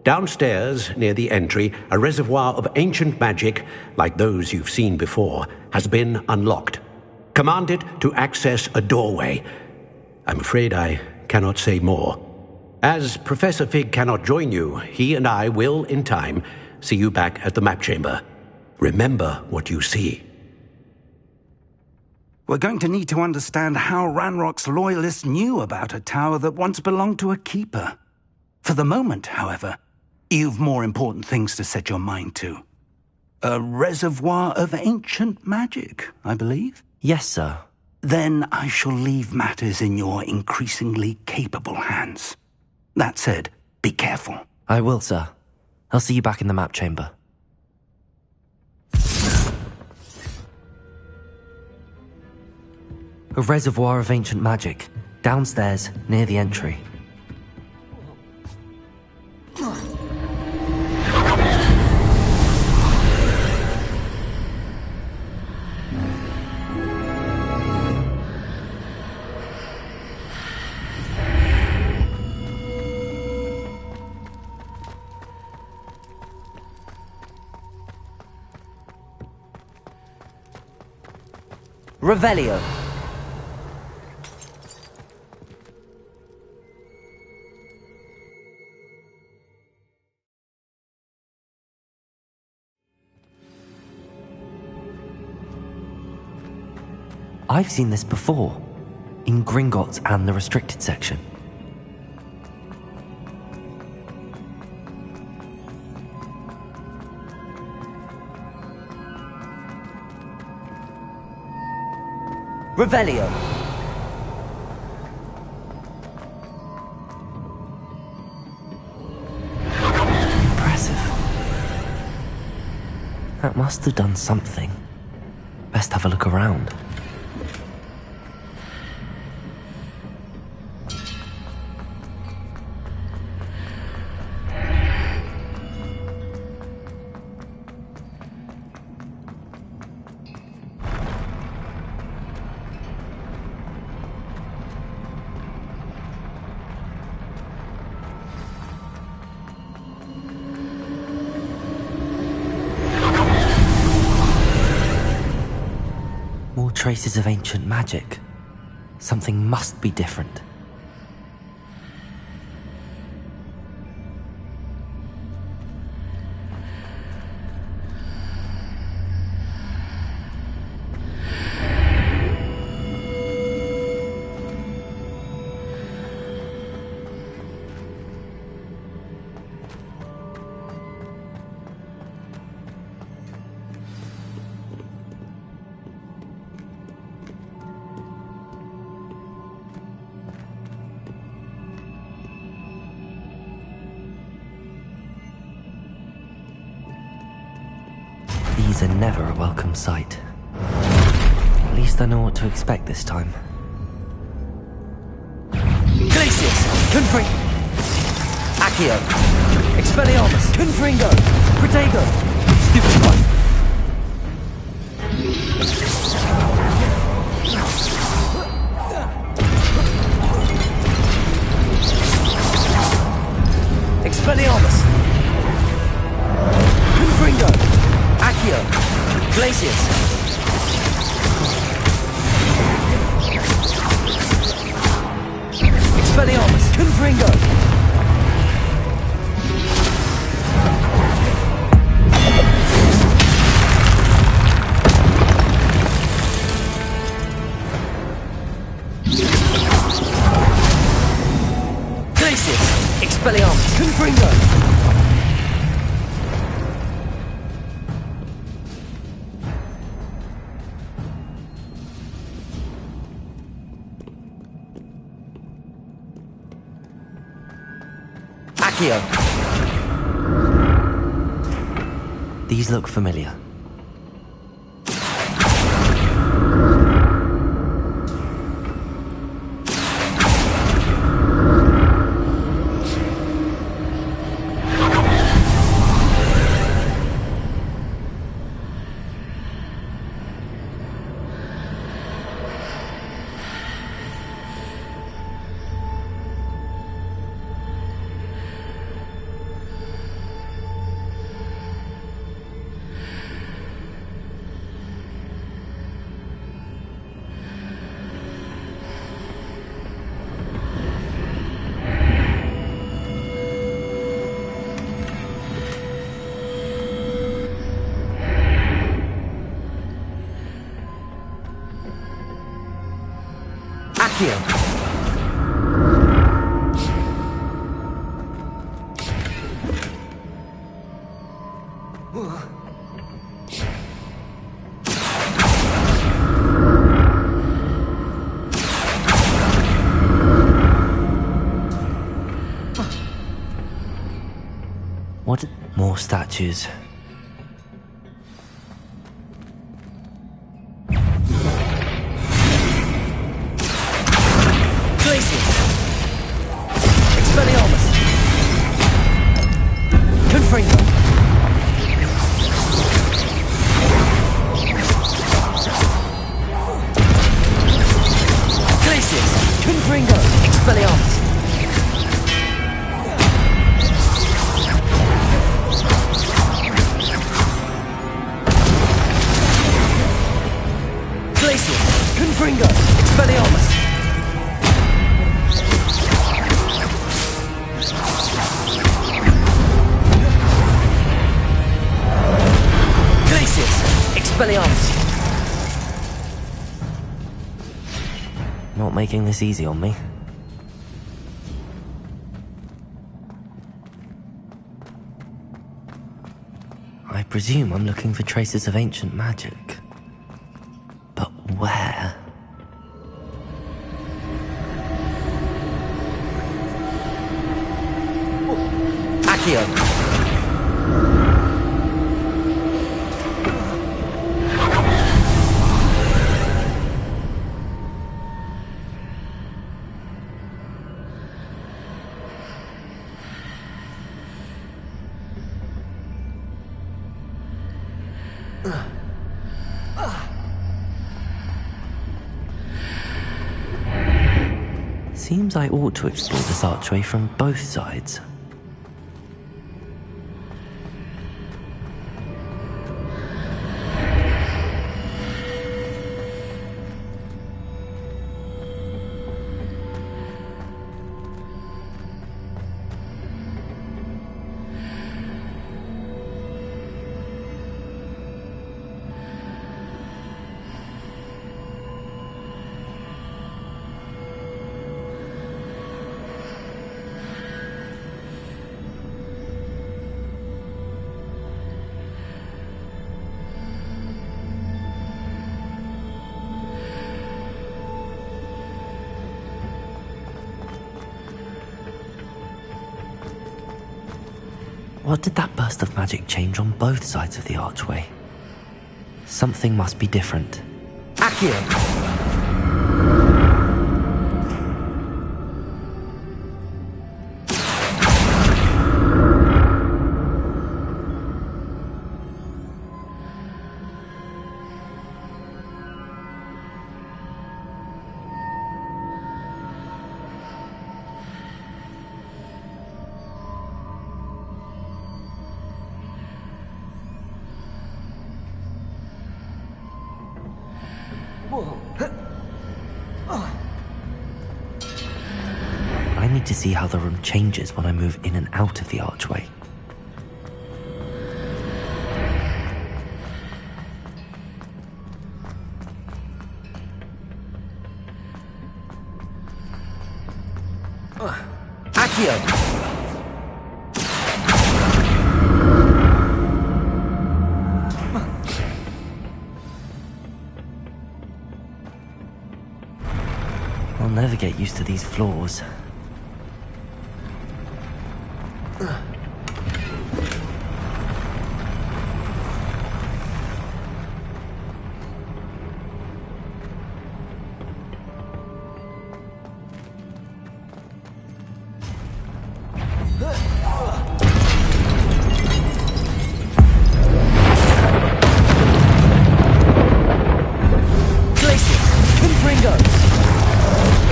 Downstairs, near the entry, a reservoir of ancient magic, like those you've seen before, has been unlocked. Command it to access a doorway. I'm afraid I cannot say more. As Professor Fig cannot join you, he and I will, in time, see you back at the map chamber. Remember what you see. We're going to need to understand how Ranrock's loyalists knew about a tower that once belonged to a keeper. For the moment, however, you've more important things to set your mind to. A reservoir of ancient magic, I believe? Yes, sir. Then I shall leave matters in your increasingly capable hands. That said, be careful. I will, sir. I'll see you back in the map chamber. A reservoir of ancient magic, downstairs, near the entry. Revelio. I've seen this before, in Gringotts and the restricted section. Revelio. Impressive. That must have done something. Best have a look around. More traces of ancient magic. Something must be different. These are never a welcome sight. At least I know what to expect this time. Glacius! Confring! Accio! Expelliarmus! Confringo! Protego! Stupefy! Expelliarmus! Confringo! Accio! Glacius! Expelliarmus! Confringo! Glacius! Expelliarmus! Confringo! Accio. These look familiar. Accio! What? More statues. Glacius! Expelliarmus! Confringo! Glacius! Confringo! Expelliarmus! Confringo! Expelliarmus! Glacius! Expelliarmus! Not making this easy on me. I presume I'm looking for traces of ancient magic. But where? Accio! Seems I ought to explore this archway from both sides. What did that burst of magic change on both sides of the archway? Something must be different. Accio! I need to see how the room changes when I move in and out of the archway. Accio! I'll never get used to these floors.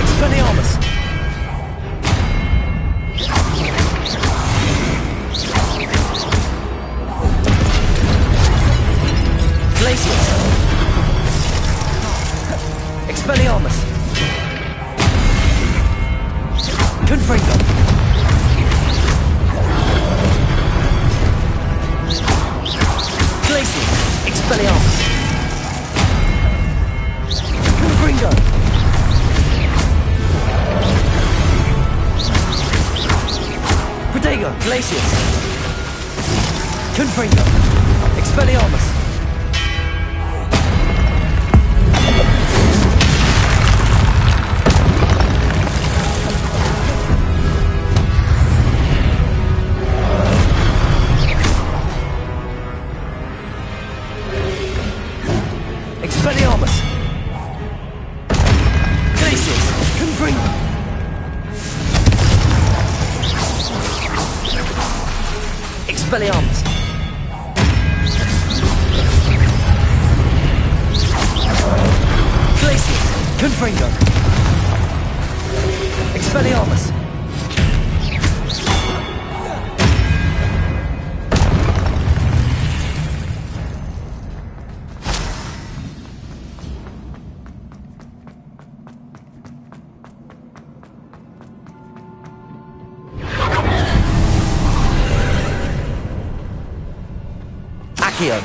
Expelliarmus! Wingardium Glacius. Confringo. Expelliarmus. Expelliarmus. Glacius. Confringo. Expelliarmus. Glacius. Confringo. Expelliarmus. Accio.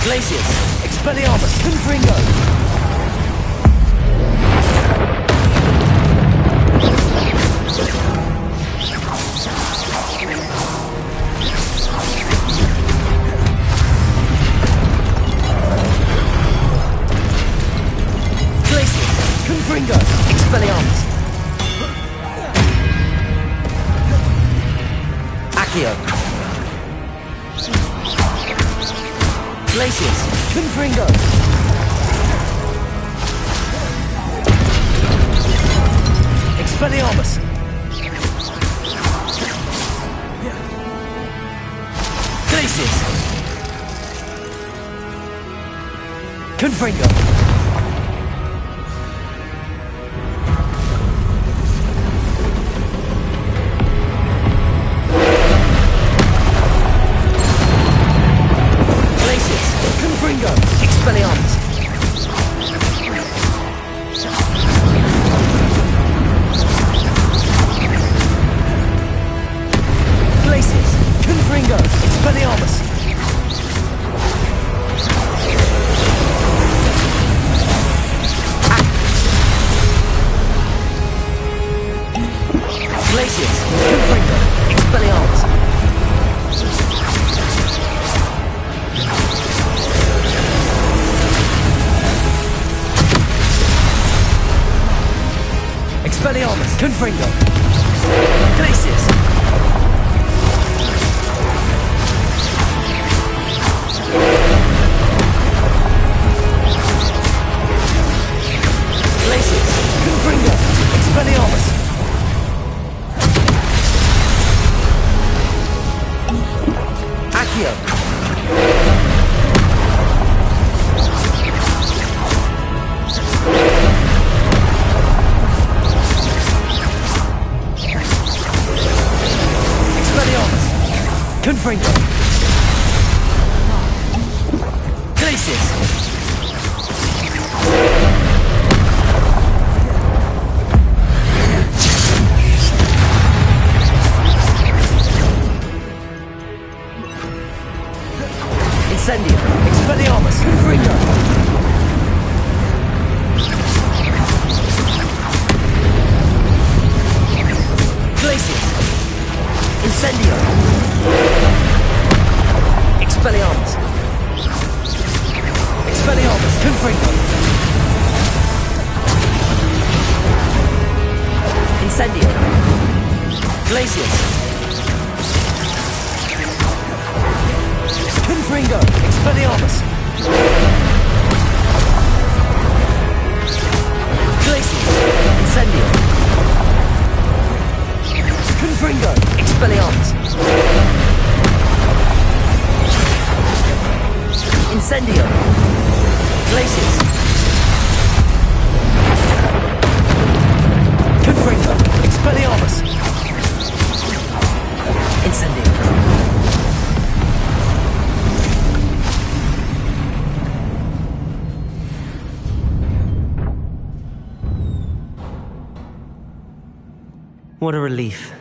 Glacius, Expelliarmus, Confringo! Glacius, Confringo, Expelliarmus. Accio. Glacius, Confringo. Expelliarmus. Glacius. Confringo. Expelliarmus. Glacius, Confringo, Expelliarmus. Glacius, Confringo, Expelliarmus. Expelliarmus, Confringo. Glacius. Glacius, Confringo. Expelliarmus. Accio. Expelliarmus! Confringo! Glacius! Incendio! Expelliarmus! Expelliarmus! Confringo! Incendio! Glacius! Confringo! Expelliarmus! Glacius! Incendio! Confringo! Expelliarmus! Incendio! Glacius! Confringo! Expelliarmus! Incendio! What a relief.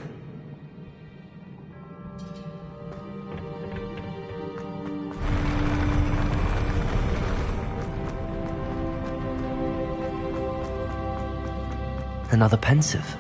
Another pensive.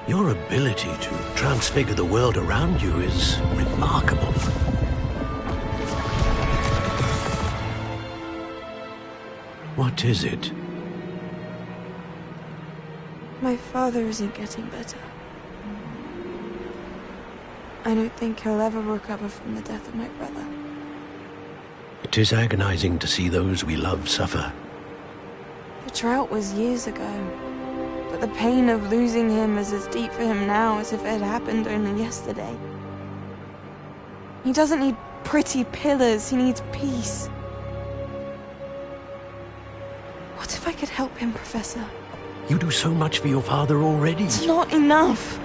Your ability to transfigure the world around you is remarkable. What is it? My father isn't getting better. I don't think he'll ever recover from the death of my brother. It is agonizing to see those we love suffer. The drought was years ago, but the pain of losing him is as deep for him now as if it had happened only yesterday. He doesn't need pretty pillars, he needs peace. What if I could help him, Professor? You do so much for your father already. It's not enough.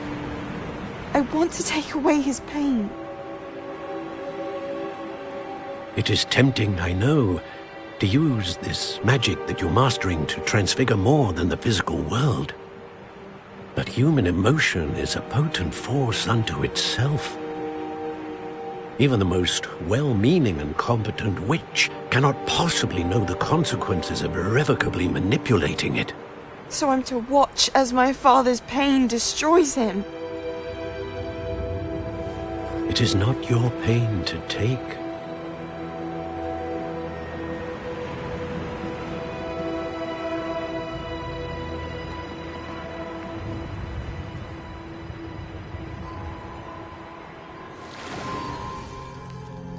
I want to take away his pain. It is tempting, I know, to use this magic that you're mastering to transfigure more than the physical world. But human emotion is a potent force unto itself. Even the most well-meaning and competent witch cannot possibly know the consequences of irrevocably manipulating it. So I'm to watch as my father's pain destroys him. It is not your pain to take.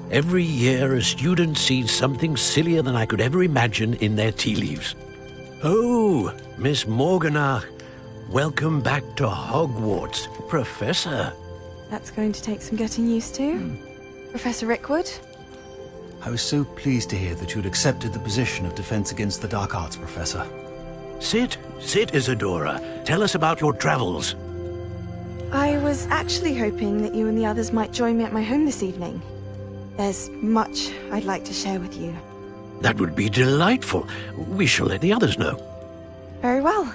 Every year, a student sees something sillier than I could ever imagine in their tea leaves. Oh, Miss Morganach, welcome back to Hogwarts, Professor. That's going to take some getting used to. Professor Rickwood? I was so pleased to hear that you'd accepted the position of Defense Against the Dark Arts, Professor. Sit, Isadora. Tell us about your travels. I was actually hoping that you and the others might join me at my home this evening. There's much I'd like to share with you. That would be delightful. We shall let the others know. Very well.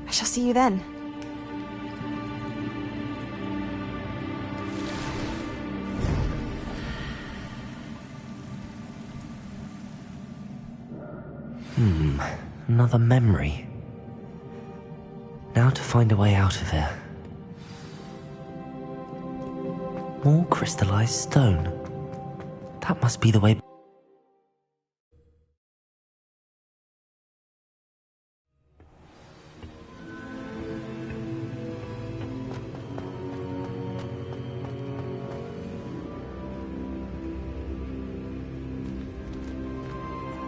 I shall see you then. Another memory. Now to find a way out of here. More crystallized stone. That must be the way.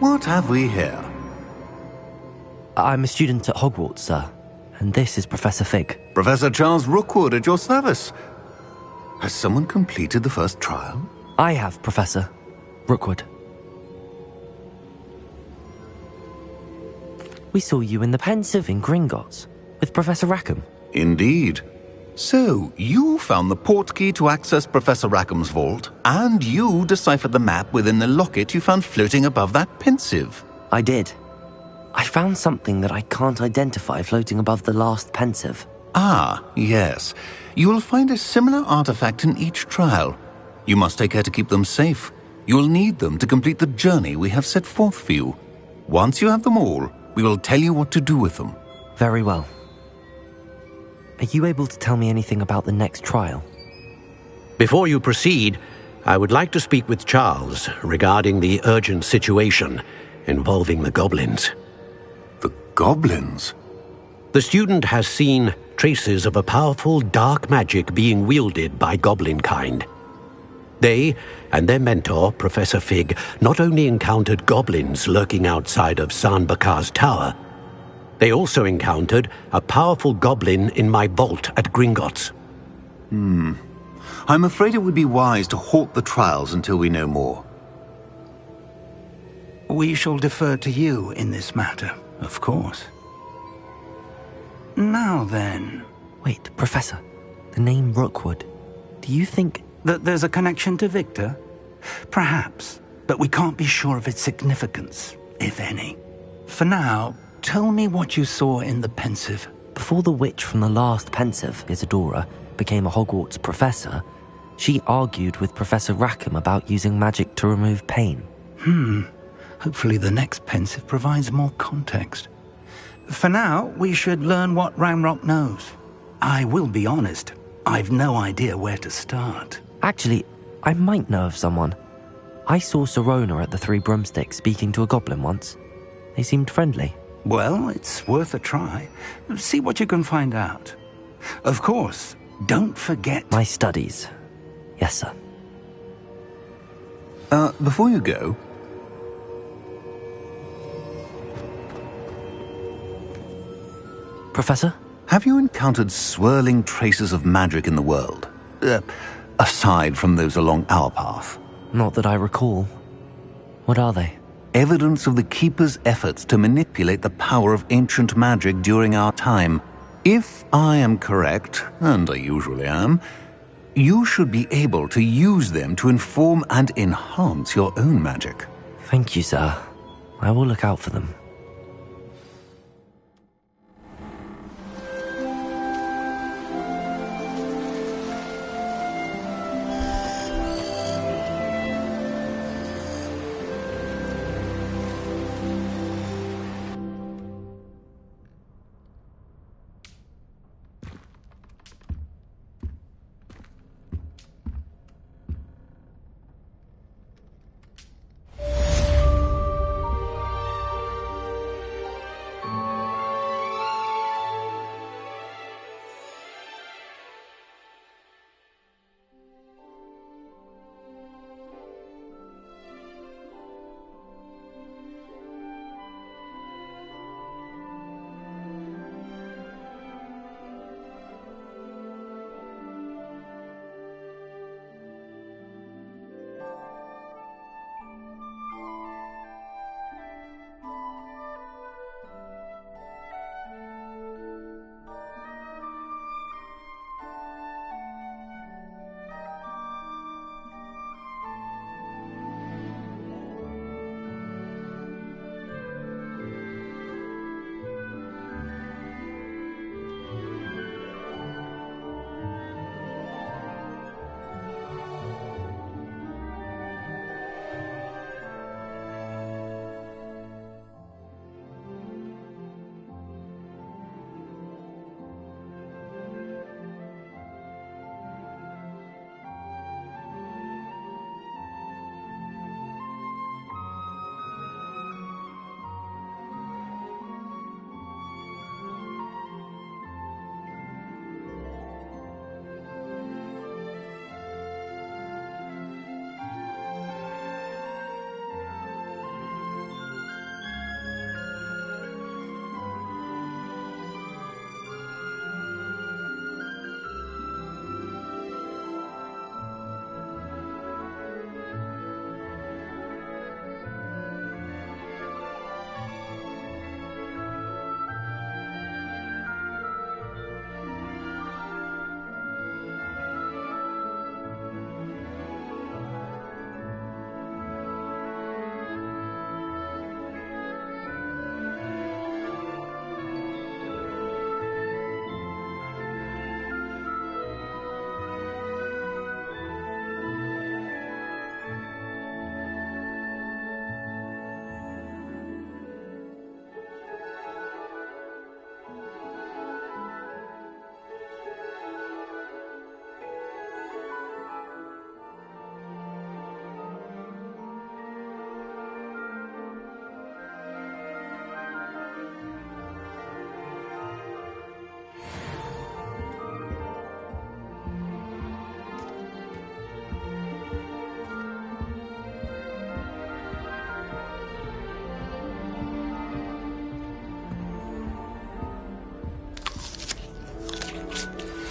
What have we here? I'm a student at Hogwarts, sir. And this is Professor Fig. Professor Charles Rookwood at your service. Has someone completed the first trial? I have, Professor Rookwood. We saw you in the Pensive in Gringotts with Professor Rackham. Indeed. So, you found the portkey to access Professor Rackham's vault, and you deciphered the map within the locket you found floating above that Pensive. I did. I found something that I can't identify floating above the last Pensive. Ah, yes. You will find a similar artifact in each trial. You must take care to keep them safe. You will need them to complete the journey we have set forth for you. Once you have them all, we will tell you what to do with them. Very well. Are you able to tell me anything about the next trial? Before you proceed, I would like to speak with Charles regarding the urgent situation involving the goblins. The goblins? The student has seen traces of a powerful dark magic being wielded by goblin kind. They and their mentor, Professor Fig, not only encountered goblins lurking outside of San Bakar's tower, they also encountered a powerful goblin in my vault at Gringotts. I'm afraid it would be wise to halt the trials until we know more. We shall defer to you in this matter, of course. Now then... Wait, Professor. The name Rookwood. Do you think... that there's a connection to Victor? Perhaps, but we can't be sure of its significance, if any. For now, tell me what you saw in the Pensive. Before the witch from the last Pensive, Isadora, became a Hogwarts professor, she argued with Professor Rackham about using magic to remove pain. Hopefully the next Pensive provides more context. For now, we should learn what Ranrock knows. I will be honest, I've no idea where to start. Actually, I might know of someone. I saw Serona at the Three Broomsticks speaking to a goblin once. They seemed friendly. Well, it's worth a try. See what you can find out. Of course, don't forget... My studies. Yes, sir. Before you go... Professor? Have you encountered swirling traces of magic in the world? Aside from those along our path? Not that I recall. What are they? Evidence of the Keeper's efforts to manipulate the power of ancient magic during our time. If I am correct, and I usually am, you should be able to use them to inform and enhance your own magic. Thank you, sir. I will look out for them.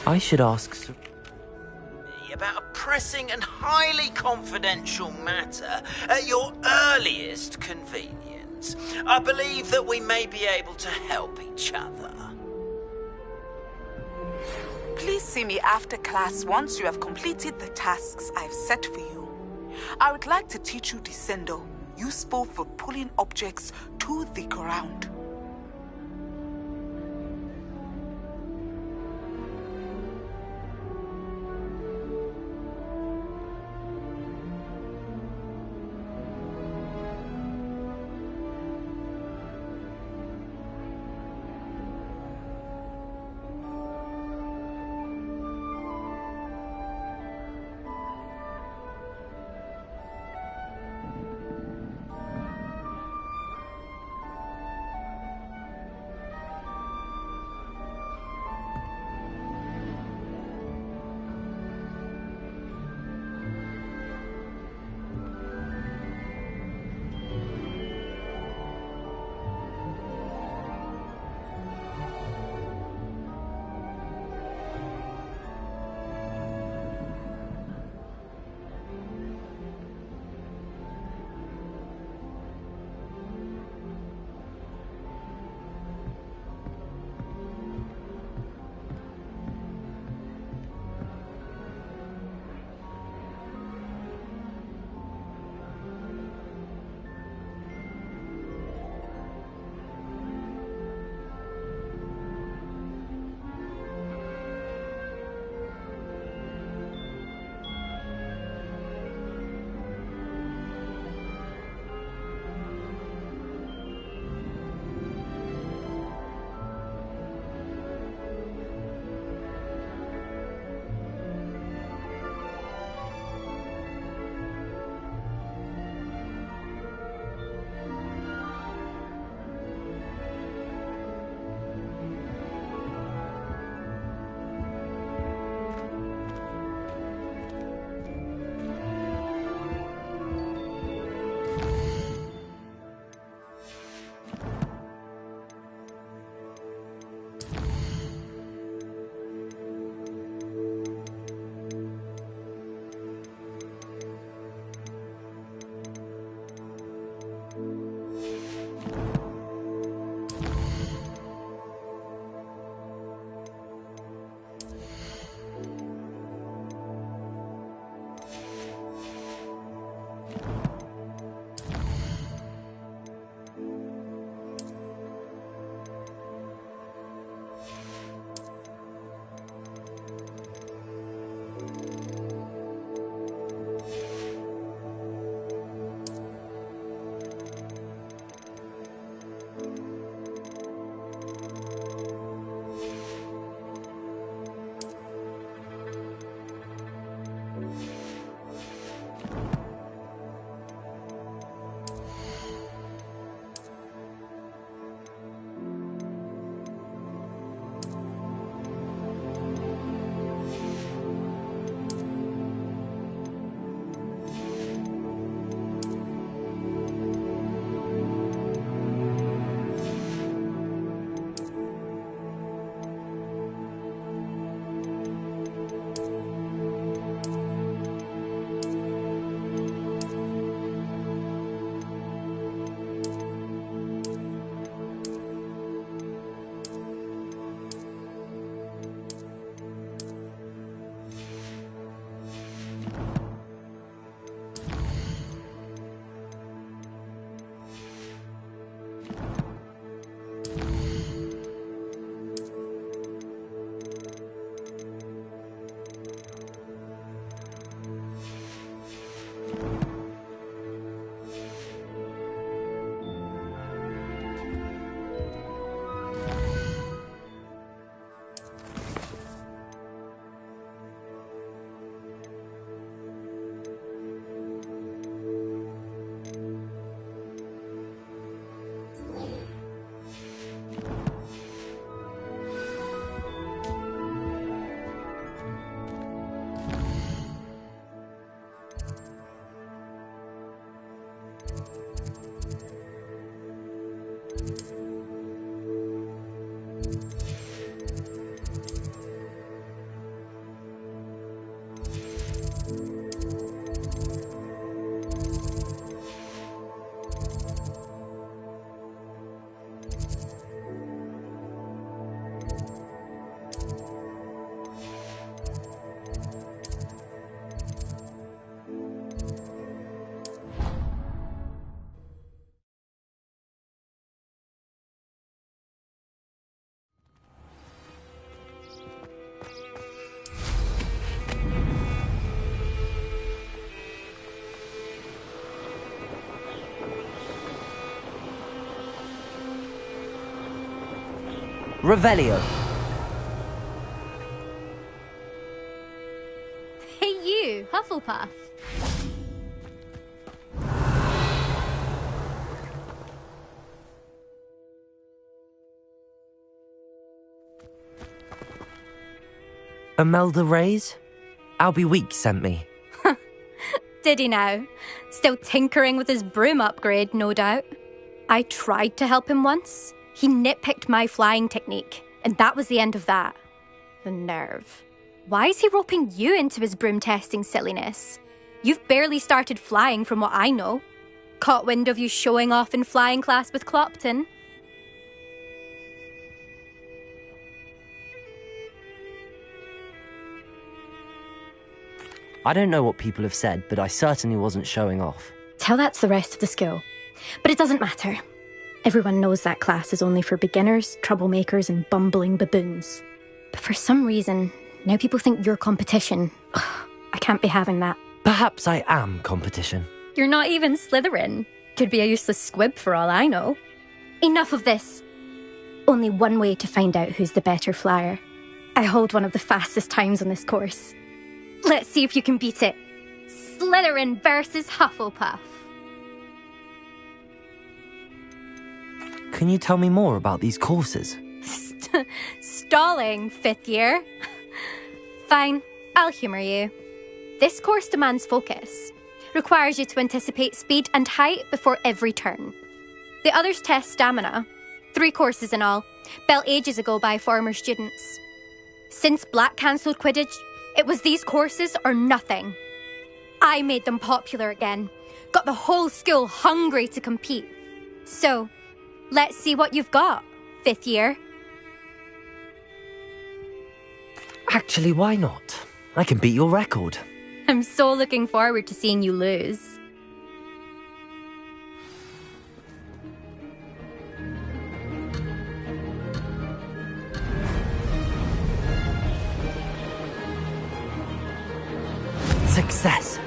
I should ask... About a pressing and highly confidential matter at your earliest convenience. I believe that we may be able to help each other. Please see me after class once you have completed the tasks I've set for you. I would like to teach you Descendo, useful for pulling objects to the ground. Revelio. Hey you, Hufflepuff. Imelda Reyes? Albie Weeks sent me. Did he now? Still tinkering with his broom upgrade, no doubt. I tried to help him once. He nitpicked my flying technique, and that was the end of that. The nerve. Why is he roping you into his broom testing silliness? You've barely started flying from what I know. Caught wind of you showing off in flying class with Clopton. I don't know what people have said, but I certainly wasn't showing off. Tell that to the rest of the school. But it doesn't matter. Everyone knows that class is only for beginners, troublemakers, and bumbling baboons. But for some reason, now people think you're competition. Ugh, I can't be having that. Perhaps I am competition. You're not even Slytherin. Could be a useless squib for all I know. Enough of this. Only one way to find out who's the better flyer. I hold one of the fastest times on this course. Let's see if you can beat it. Slytherin versus Hufflepuff. Can you tell me more about these courses? Stalling, 5th year. Fine, I'll humour you. This course demands focus. Requires you to anticipate speed and height before every turn. The others test stamina. 3 courses in all, built ages ago by former students. Since Black cancelled Quidditch, it was these courses or nothing. I made them popular again. Got the whole school hungry to compete. So, let's see what you've got, 5th year. Actually, why not? I can beat your record. I'm so looking forward to seeing you lose. Success.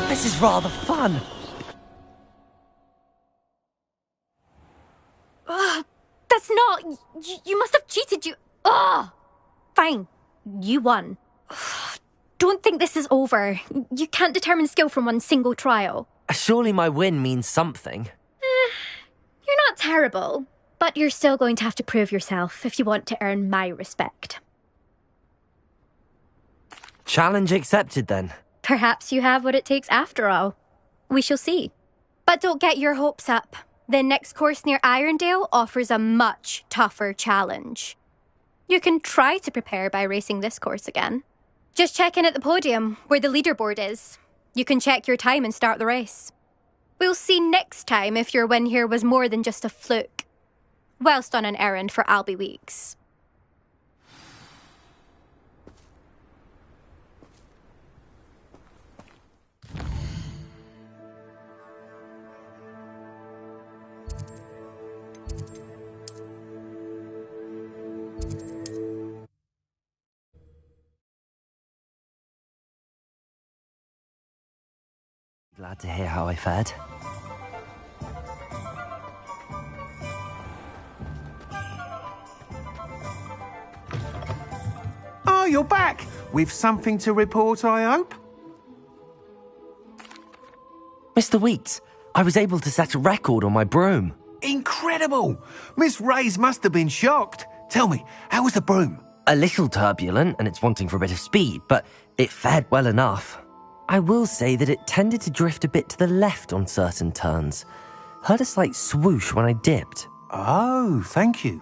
This is rather fun. That's not... You must have cheated, you... Ugh! Fine. You won. Don't think this is over. You can't determine skill from one single trial. Surely my win means something. You're not terrible, but you're still going to have to prove yourself if you want to earn my respect. Challenge accepted, then. Perhaps you have what it takes after all. We shall see. But don't get your hopes up. The next course near Irondale offers a much tougher challenge. You can try to prepare by racing this course again. Just check in at the podium, where the leaderboard is. You can check your time and start the race. We'll see next time if your win here was more than just a fluke. Whilst on an errand for Albie Weeks. glad to hear how I fared. Oh, you're back! With something to report, I hope? Mr. Weeks, I was able to set a record on my broom. Incredible! Miss Reyes must have been shocked. Tell me, how was the broom? A little turbulent, and it's wanting for a bit of speed, but it fared well enough. I will say that it tended to drift a bit to the left on certain turns. Heard a slight swoosh when I dipped. Oh, thank you.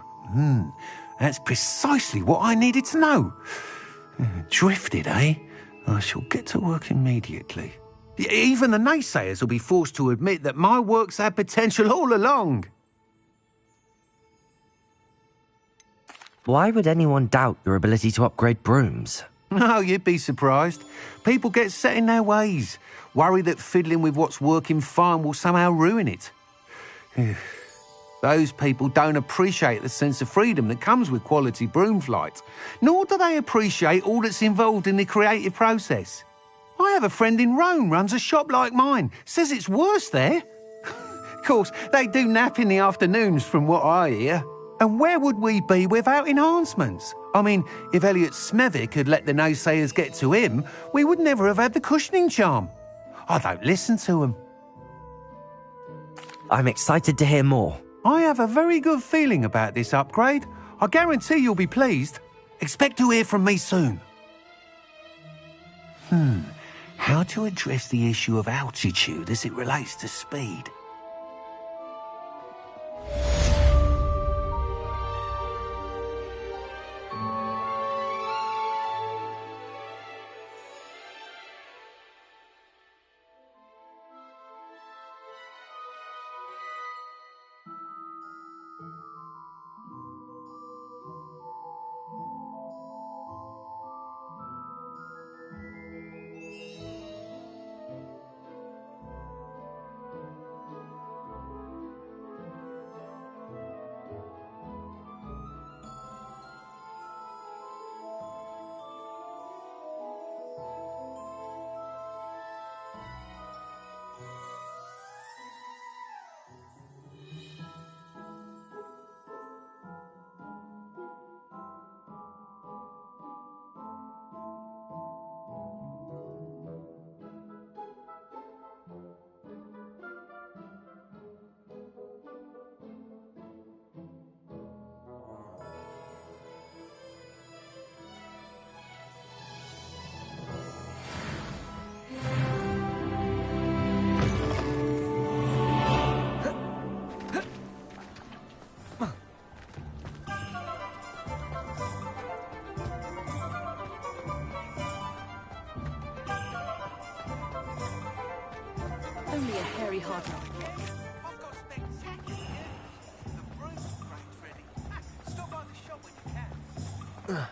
That's precisely what I needed to know. Drifted, eh? I shall get to work immediately. Even the naysayers will be forced to admit that my work's had potential all along. Why would anyone doubt your ability to upgrade brooms? Oh, you'd be surprised. People get set in their ways, worry that fiddling with what's working fine will somehow ruin it. Those people don't appreciate the sense of freedom that comes with quality broom flight, nor do they appreciate all that's involved in the creative process. I have a friend in Rome runs a shop like mine, says it's worse there. Of course, they do nap in the afternoons from what I hear. And where would we be without enhancements? I mean, if Elliot Smethwick had let the naysayers get to him, we would never have had the cushioning charm. I don't listen to them. I'm excited to hear more. I have a very good feeling about this upgrade. I guarantee you'll be pleased. Expect to hear from me soon. How to address the issue of altitude as it relates to speed? Only a hairy hard knock. I've got spectacular news. The broom crank's ready. Stop by the shop when you can.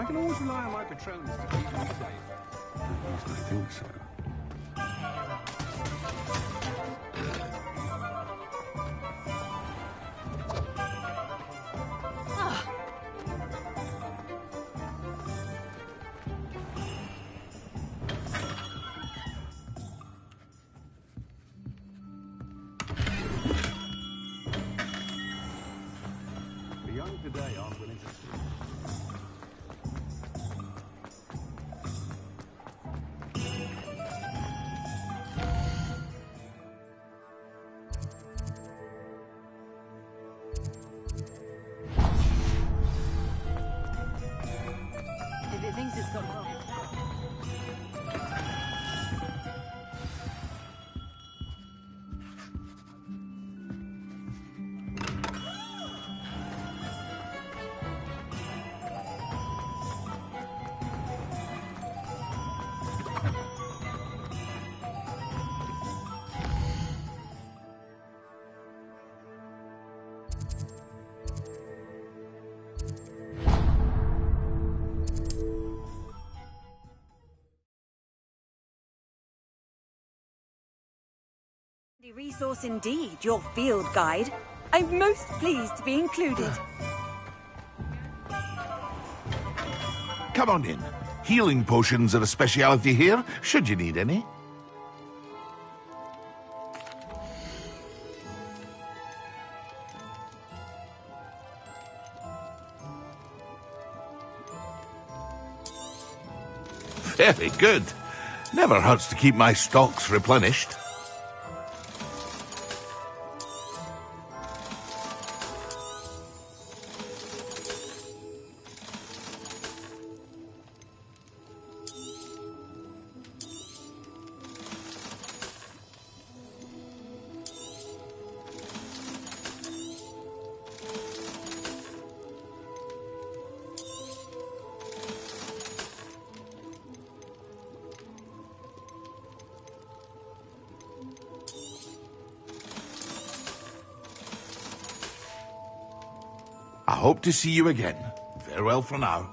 can always rely on my Patronus to keep me safe. At least I think so. The young today aren't willing to see. If it thinks it's got wrong. Resource indeed, your field guide. I'm most pleased to be included. Come on in. Healing potions are a speciality here, should you need any. Very good. Never hurts to keep my stocks replenished. I hope to see you again. Farewell for now.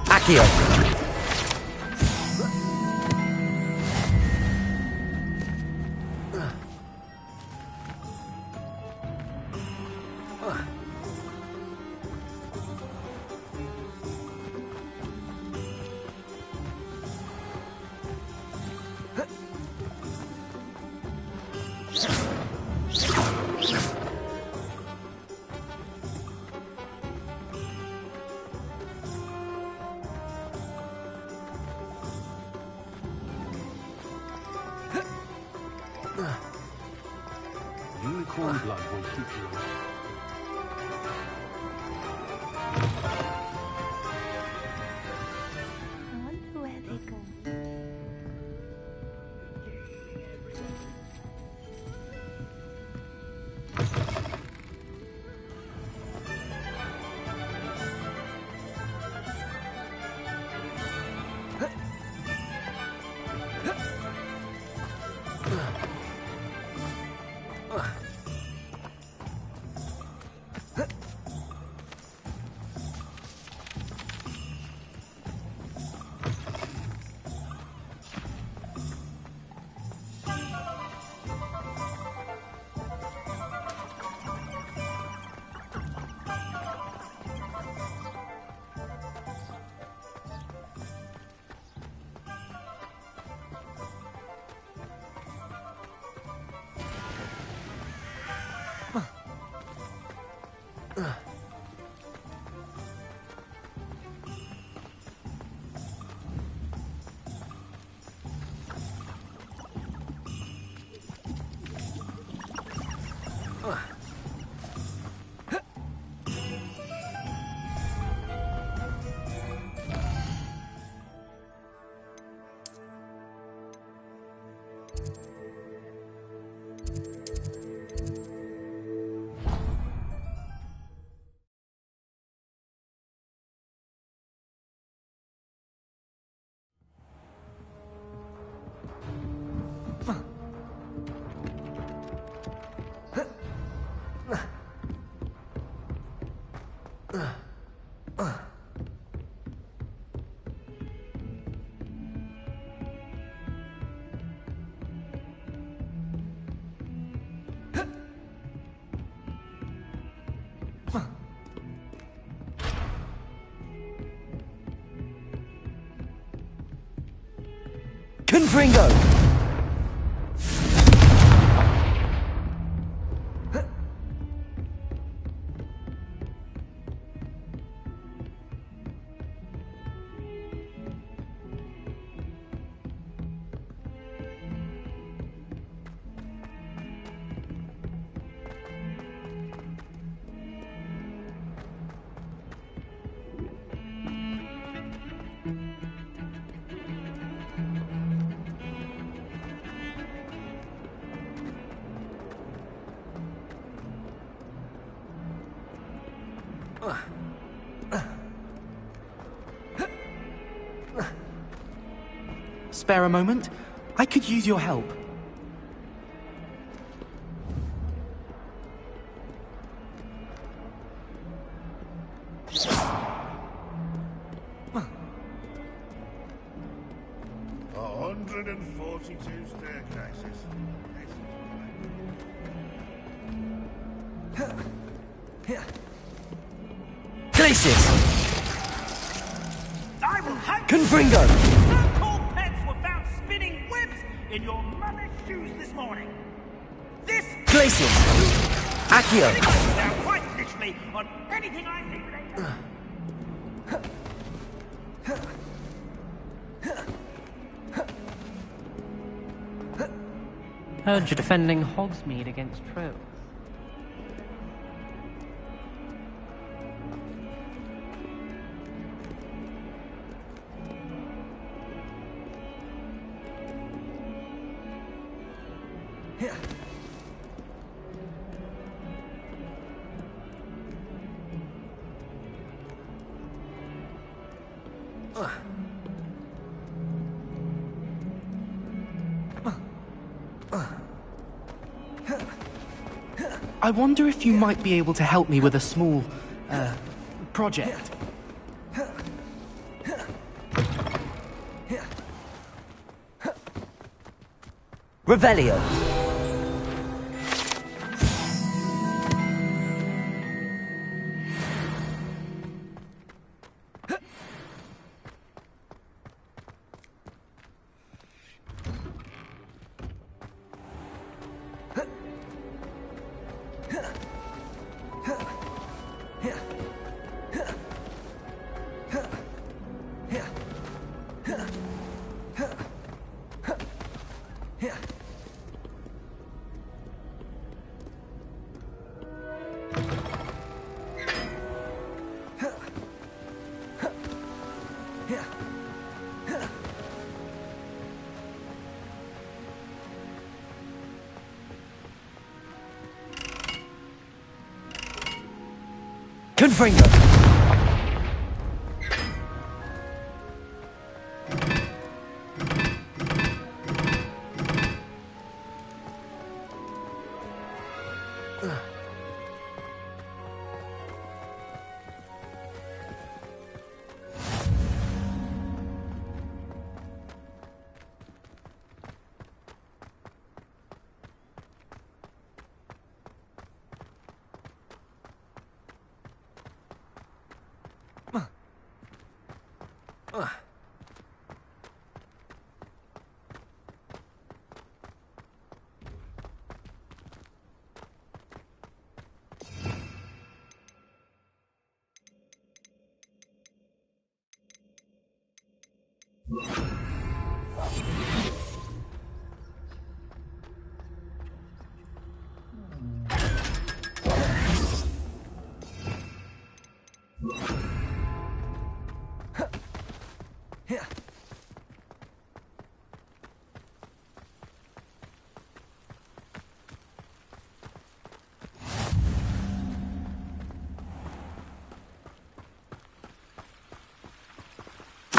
Accio. Unicorn blood will keep you alive. I wonder where they go. Confringo! Spare a moment? I could use your help. Staircases. Glacius! I will hunt Confringo! so-called pets were found spinning webs in your mother's shoes this morning. This Glacius! Accio! now quite literally on anything I see today. Heard you're defending Hogsmeade against trolls. I wonder if you might be able to help me with a small, project. Revelio! Confringo!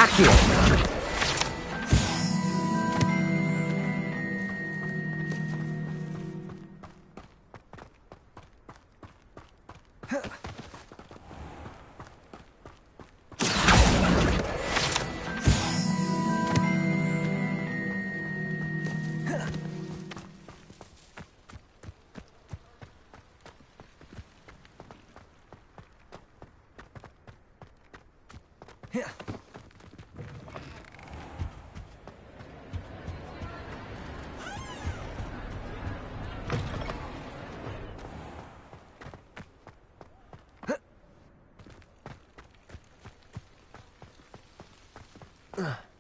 Accio! Ugh.